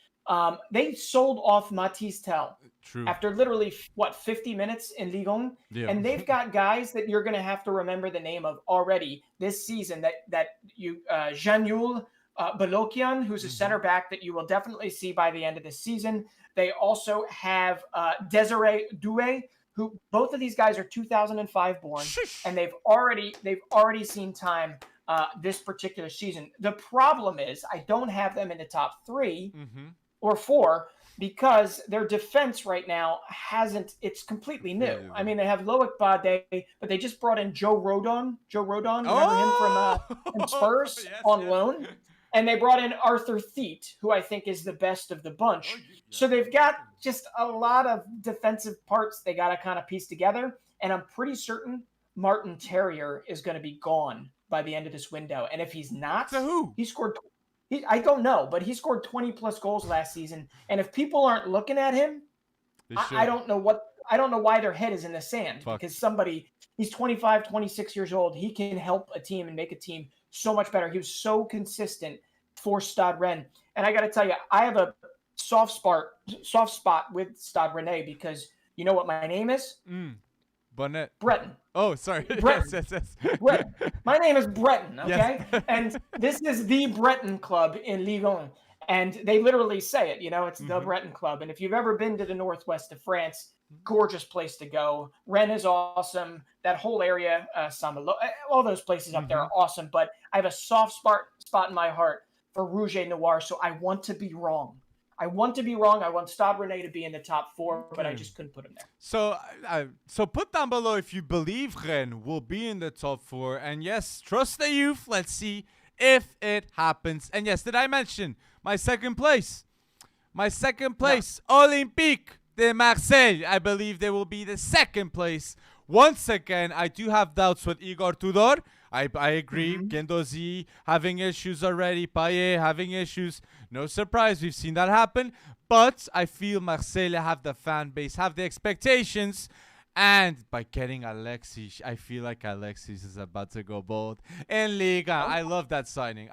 They sold off Matisse Tel after literally 50 minutes in Ligue 1, and they've got guys that you're going to have to remember the name of already this season. That you Janul Balokian, who's a center back that you will definitely see by the end of the season. They also have Desiree Doué, who both of these guys are 2005 born, and they've already seen time this particular season. The problem is I don't have them in the top 3 or 4 because their defense right now it's completely new. I mean, they have Loic Bade, but they just brought in Joe Rodon. Remember him from Spurs on loan? And they brought in Arthur Theet, who I think is the best of the bunch. So they've got just a lot of defensive parts they got to kind of piece together. And I'm pretty certain Martin Terrier is going to be gone by the end of this window. And if he's not, so who? He scored I don't know, but he scored 20 plus goals last season. And if people aren't looking at him, I don't know why their head is in the sand. Because he's 25, 26 years old. He can help a team and make a team so much better. He was so consistent for Stade Rennes. And I got to tell you, I have a soft spot with Stade Rennais because you know what my name is? Bonnet. Breton. Oh, sorry. Breton. Yes. Breton. My name is Breton, okay? Yes. And this is the Breton Club in Ligue 1. And they literally say it, it's the Breton Club. And if you've ever been to the northwest of France, gorgeous place to go. Rennes is awesome. That whole area, Saint-Malo, all those places up there are awesome. But I have a soft spot in my heart for Rouge et Noir, so I want to be wrong. I want Stade Rennais to be in the top 4, but I just couldn't put him there. So put down below if you believe Rennes will be in the top 4. And yes, trust the youth. Let's see if it happens. And yes, did I mention my second place? Olympique De Marseille. I believe they will be the second place. Once again, I do have doubts with Igor Tudor. I agree. Guendouzi having issues already. Payet having issues. No surprise. We've seen that happen. But I feel Marseille have the fan base, have the expectations. And by getting Alexis, I feel like Alexis is about to go bold in Liga. I love that signing.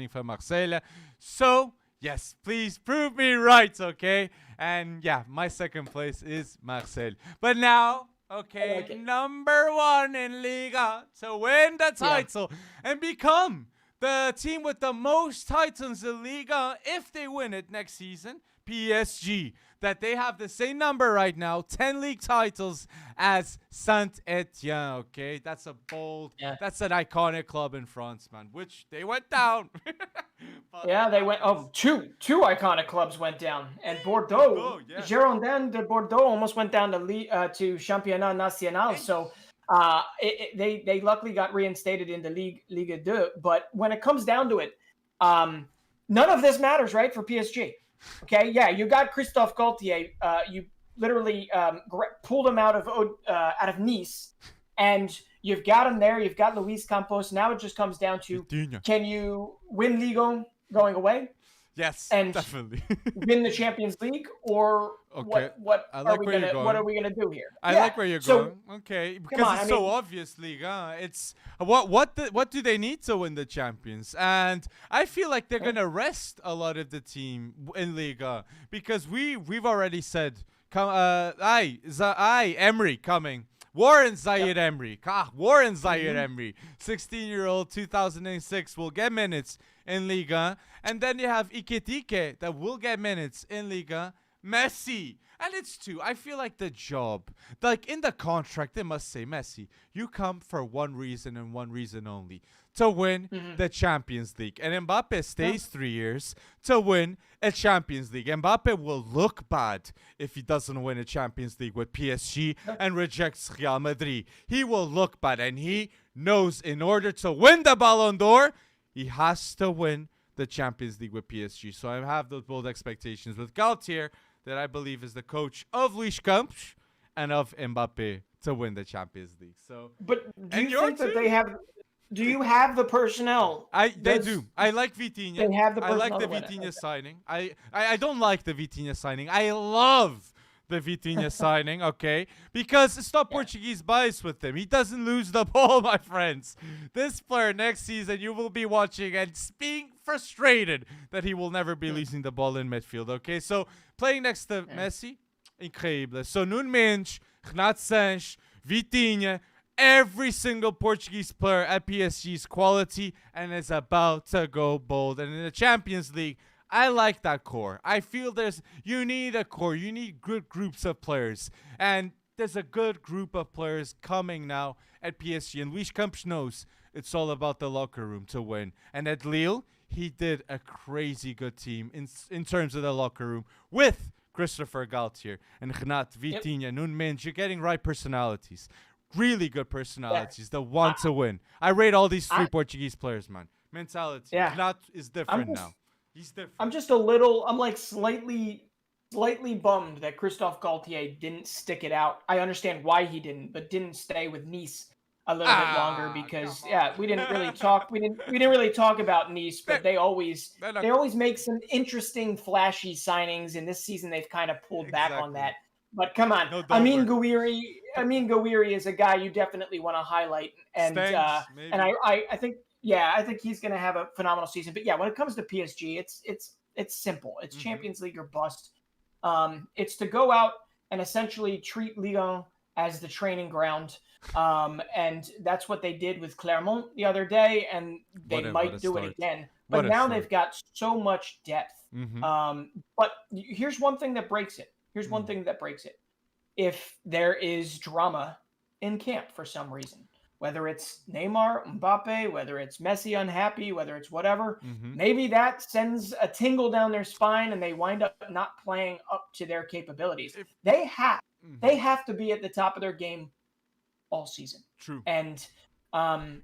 For Marseille. So, yes, please prove me right, okay? And yeah, my second place is Marseille. But now... number 1 in Liga to win the title and become the team with the most titles in Liga if they win it next season, PSG. That they have the same number right now, 10 league titles as Saint-Etienne, okay? That's a bold, that's an iconic club in France, man, which they went down. They went, two iconic clubs went down. And Bordeaux, Girondins de Bordeaux almost went down to Championnat National. So they luckily got reinstated into Ligue 2. But when it comes down to it, none of this matters, right, for PSG. Okay, you got Christophe Gaultier. You literally pulled him out of Nice, and you've got him there. You've got Luis Campos. Now it just comes down to, can you win Ligue 1 going away? Yes, and definitely. win the Champions League, or Okay. what I are like we where you're gonna what going. are we gonna do here? I Yeah. like where you're So going. Okay, come because on. it's I so mean, obvious, Liga. It's what do they need to win the champions? And I feel like they're gonna rest a lot of the team in Liga because we've already said, Emery coming. Warren Zayed Emery. Warren Zayed Emery. 16-year-old, 2006 will get minutes in Liga. And then you have Iketike that will get minutes in Liga. Messi. And it's two. I feel like the job, like in the contract, they must say, Messi, you come for one reason and one reason only, to win the Champions League. And Mbappe stays 3 years to win a Champions League. Mbappe will look bad if he doesn't win a Champions League with PSG and rejects Real Madrid. He will look bad, and he knows in order to win the Ballon d'Or, he has to win the Champions League with PSG. So I have those bold expectations with Galtier, that I believe is the coach of Ligue and of Mbappe, to win the Champions League. So, but do you think that they have? Do you have the personnel? They do. I like Vitinha. They have the I like personnel the to win it. Vitinha signing. I don't like the Vitinha signing. I love the Vitinha signing, okay? Because stop Portuguese bias with him. He doesn't lose the ball, my friends. This player next season you will be watching and being frustrated that he will never be losing the ball in midfield, okay? So playing next to Messi, incredible. So Nuno Mendes, Renato Sanches, Vitinha, every single Portuguese player at PSG is quality and is about to go bold. And in the Champions League, I like that core. I feel you need a core. You need good groups of players. And there's a good group of players coming now at PSG. And Luis Campos knows it's all about the locker room to win. And at Lille, he did a crazy good team in terms of the locker room with Christopher Galtier and Renato, Vitinha, Nuno Mendes. You're getting right personalities. Really good personalities that want to win. I rate all these three Portuguese players, man. Mentality. Yeah. Renato is different now. He's different. I'm just a little. I'm like slightly bummed that Christophe Galtier didn't stick it out. I understand why he didn't, but didn't stay with Nice a little bit longer because we didn't really talk. We didn't really talk about Nice, but they always make some interesting, flashy signings. And this season they've kind of pulled back on that. But come on, Amin Gouiri is a guy you definitely want to highlight, and I think he's going to have a phenomenal season. But yeah, when it comes to PSG, it's simple. It's Champions League or bust. It's to go out and essentially treat Ligue as the training ground, and that's what they did with Clermont the other day, and they might do it again. But now they've got so much depth. But here's one thing that breaks it. If there is drama in camp for some reason, whether it's Neymar, Mbappe, whether it's Messi unhappy, whether it's whatever, maybe that sends a tingle down their spine and they wind up not playing up to their capabilities. They have to be at the top of their game all season. True. And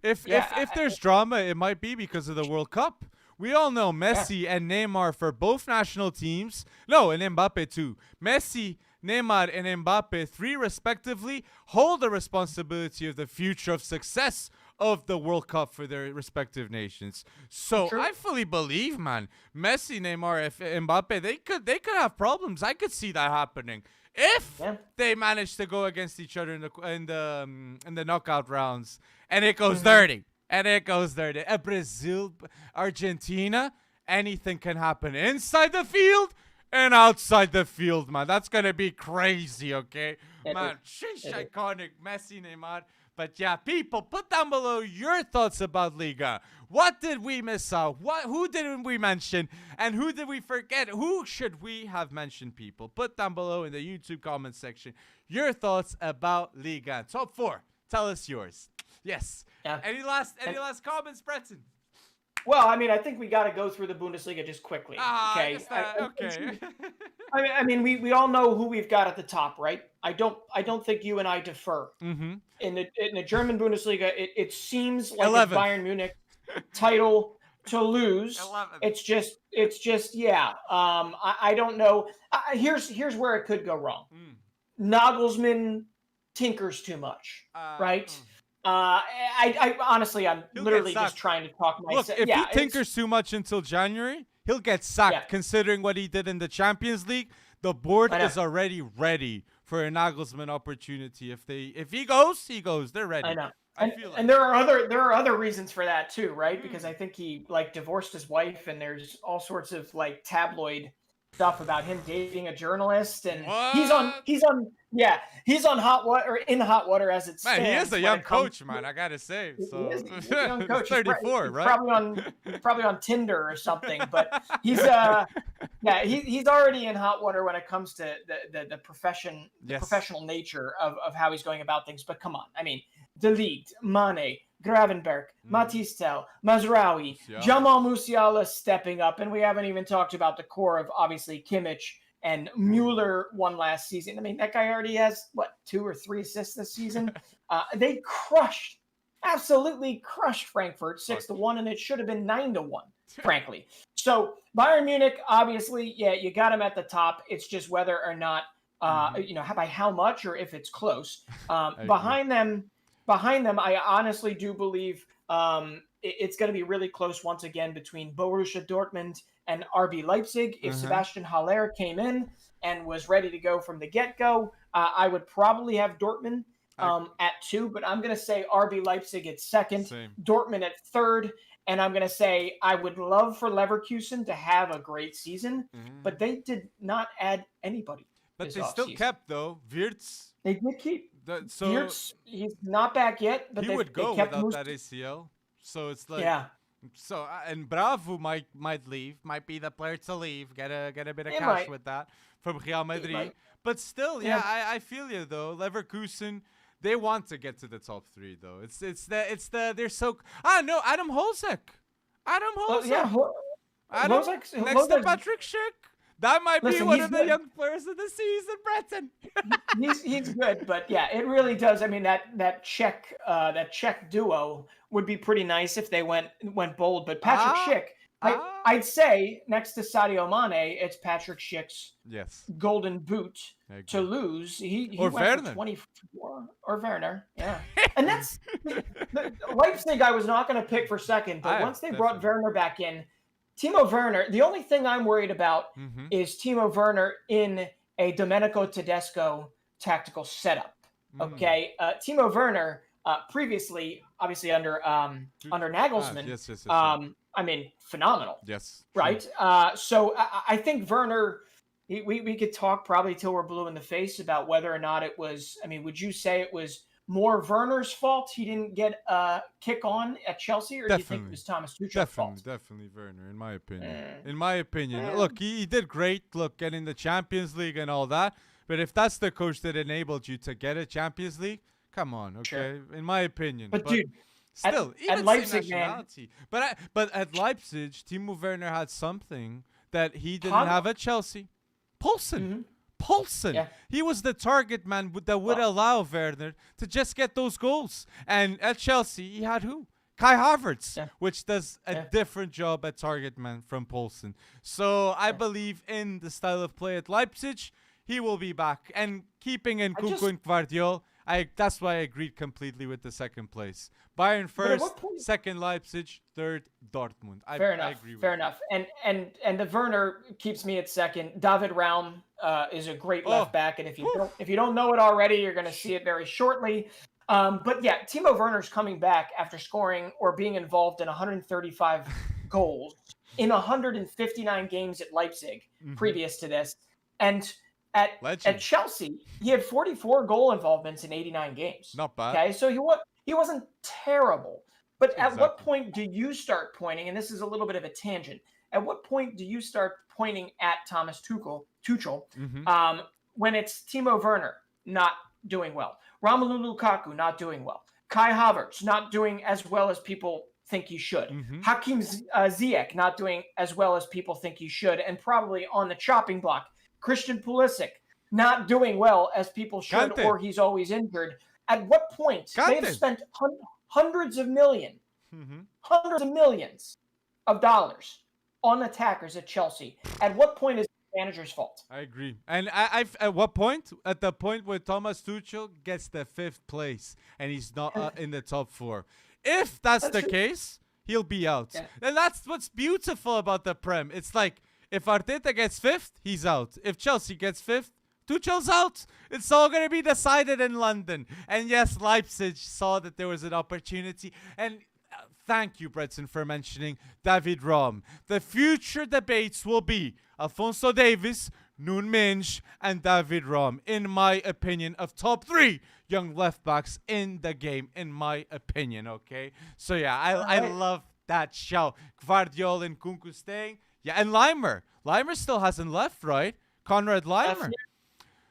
if there's drama, it might be because of the World Cup. We all know Messi and Neymar for both national teams. No, and Mbappe too. Messi, Neymar, and Mbappe, 3 respectively, hold the responsibility of the future of success of the World Cup for their respective nations. So I fully believe, man, Messi, Neymar, Mbappe, they could have problems. I could see that happening if they manage to go against each other in the knockout rounds, and it goes dirty. A Brazil, Argentina, anything can happen inside the field and outside the field, man. That's going to be crazy, okay? Man, sheesh, iconic, Messi, Neymar. But yeah, people, put down below your thoughts about Liga. What did we miss out? Who didn't we mention? And who did we forget? Who should we have mentioned, people? Put down below in the YouTube comment section your thoughts about Liga. Top 4. Tell us yours. Yes. Yeah. Any last comments, Breton? Well, I mean, I think we got to go through the Bundesliga just quickly. Okay. Okay. I mean, we all know who we've got at the top, right? I don't think you and I differ. In the German Bundesliga, it seems like a Bayern Munich title to lose. 11th. It's just I don't know. Here's where it could go wrong. Nagelsmann tinkers too much, right? I honestly, I'm literally just trying to talk myself. Look, if he tinkers too much until January, he'll get sacked. Yeah. Considering what he did in the Champions League, the board I know. is already ready for a Nagelsmann opportunity. If he goes, he goes. They're ready. I know. I feel like. And there are other reasons for that too, right? Because I think he like divorced his wife, and there's all sorts of like tabloid stuff about him dating a journalist, and he's on hot water, or in hot water as it stands. Man, he is a when young it comes coach, man. I gotta say. So He's a young coach. he's 34, he's right? Probably on Tinder or something. But he's he's already in hot water when it comes to the profession, the professional nature of how he's going about things. But come on, I mean, De Ligt, Mane, Gravenberch, Matthijs Tel, Mazraoui, Jamal Musiala stepping up, and we haven't even talked about the core of obviously Kimmich and Mueller won last season. I mean, that guy already has 2 or 3 assists this season. They absolutely crushed Frankfurt 6-1, and it should have been 9-1, frankly. So Bayern Munich, obviously, you got him at the top. It's just whether or not, by how much or if it's close. Behind them, I honestly do believe it's going to be really close once again between Borussia Dortmund and RB Leipzig. If Sebastian Haller came in and was ready to go from the get-go, I would probably have Dortmund at 2, but I'm going to say RB Leipzig at 2nd, Dortmund at 3rd, and I'm going to say I would love for Leverkusen to have a great season, but they did not add anybody. But they still kept, though, Wirtz. They did keep. So Wirtz, he's not back yet, but he would go without that ACL. So it's like, So and Bravo might leave, might be the player to leave, get a bit of cash with that from Real Madrid. But still, I feel you though. Leverkusen, they want to get to the top 3 though. They're so. No, Adam Holzek. Next to Patrick Schick. That might be one of the young players of the season, Breton. he's good, but yeah, it really does. I mean, that Czech duo would be pretty nice if they went bold. But Patrick Schick, I'd say next to Sadio Mane, it's Patrick Schick's golden boot to lose. He or went Werner. For 24 or Werner, yeah. And that's Leipzig. I was not going to pick for second, but once they brought Werner back in. Timo Werner, the only thing I'm worried about is Timo Werner in a Domenico Tedesco tactical setup. Okay, Timo Werner previously, obviously under Nagelsmann, I mean, phenomenal. Yes. Right. So I think Werner, we could talk probably till we're blue in the face about whether or not it was. I mean, would you say it was more Werner's fault he didn't get a kick on at Chelsea, or do you think it was Thomas Tuchel's fault? Definitely Werner, in my opinion. Look, he did great, getting the Champions League and all that. But if that's the coach that enabled you to get a Champions League, come on, okay? Sure. In my opinion. But dude, still, even at Leipzig, man. But at Leipzig, Timo Werner had something that he didn't have at Chelsea. Poulsen. Yeah. He was the target man that would allow Werner to just get those goals. And at Chelsea, he had who? Kai Havertz, which does a different job at target man from Poulsen. So I believe in the style of play at Leipzig. He will be back. And keeping in Kuku and Gvardiol, that's why I agreed completely with the second place. Bayern first, second Leipzig, third Dortmund. I agree with Fair enough. And the Werner keeps me at second. David Raum is a great left back, and if you don't know it already, you're going to see it very shortly. But yeah, Timo Werner's coming back after scoring or being involved in 135 goals in 159 games at Leipzig previous to this, and at Chelsea, he had 44 goal involvements in 89 games. Not bad. Okay, so he wasn't terrible. But at what point do you start pointing, and this is a little bit of a tangent, at what point do you start pointing at Thomas Tuchel when it's Timo Werner not doing well, Romelu Lukaku not doing well, Kai Havertz not doing as well as people think he should, Hakim Ziyech not doing as well as people think he should, and probably on the chopping block, Christian Pulisic not doing well as people should, or he's always injured. At what point they've spent hundreds of millions of dollars on attackers at Chelsea? At what point is the manager's fault? I agree. And at what point? At the point where Thomas Tuchel gets the 5th place and he's not in the top 4. If that's the case, he'll be out. Yeah. And that's what's beautiful about the Prem. It's like, if Arteta gets 5th, he's out. If Chelsea gets 5th, Tuchel's out. It's all going to be decided in London. And yes, Leipzig saw that there was an opportunity. And thank you, Bretson, for mentioning David Raum. The future debates will be Alphonso Davies, Nuno Mendes, and David Raum, in my opinion, of top 3 young left backs in the game, in my opinion, okay? So yeah, I love that shout. Guardiola and Kunku staying. Yeah, and Leimer. Leimer still hasn't left, right? Conrad Leimer.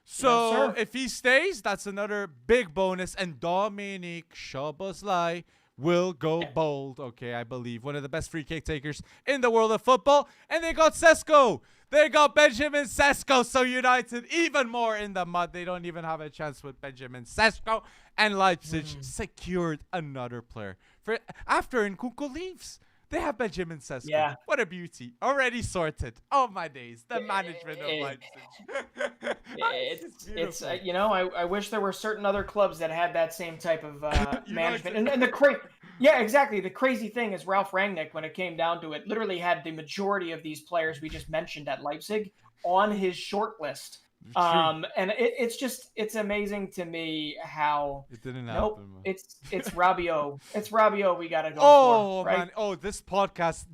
So if he stays, that's another big bonus. And Dominic Szoboszlai will go bold, okay, I believe. One of the best free kick takers in the world of football. And they got Sesko. They got Benjamin Sesko. So United even more in the mud. They don't even have a chance with Benjamin Sesko. And Leipzig secured another player. After Nkunku leaves, they have Benjamin Sesko. Yeah. What a beauty. Already sorted. Oh, my days. The management of Leipzig. It's I wish there were certain other clubs that had that same type of management. And the yeah, exactly. The crazy thing is Ralph Rangnick, when it came down to it, literally had the majority of these players we just mentioned at Leipzig on his short list. And it's amazing to me how it didn't happen. It's Rabiot. It's Rabiot we gotta go for. Right? Man. Oh, this podcast.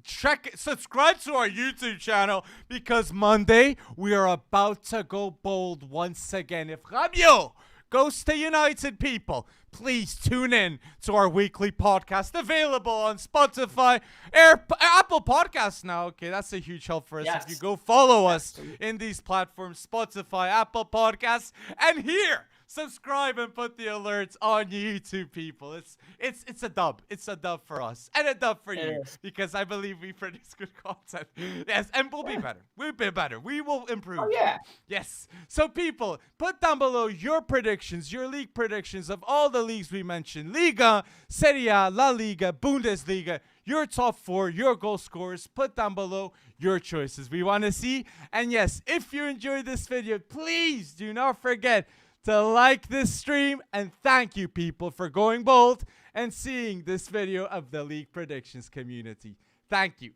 Subscribe to our YouTube channel, because Monday we are about to go bold once again. If Rabiot goes to United, people, please tune in to our weekly podcast, available on Spotify, Apple Podcasts now. Okay, that's a huge help for us. Yes. If you go follow us in these platforms, Spotify, Apple Podcasts, and here, subscribe and put the alerts on YouTube, people. It's a dub. It's a dub for us and a dub for you, because I believe we produce good content. Yes, and we'll be better. We'll be better. We will improve. Oh, yeah. Yes. So, people, put down below your predictions, your league predictions of all the leagues we mentioned. Liga, Serie A, La Liga, Bundesliga, your top 4, your goal scorers. Put down below your choices. We want to see. And yes, if you enjoyed this video, please do not forget to like this stream. And thank you, people, for going bold and seeing this video of the League Predictions community. Thank you.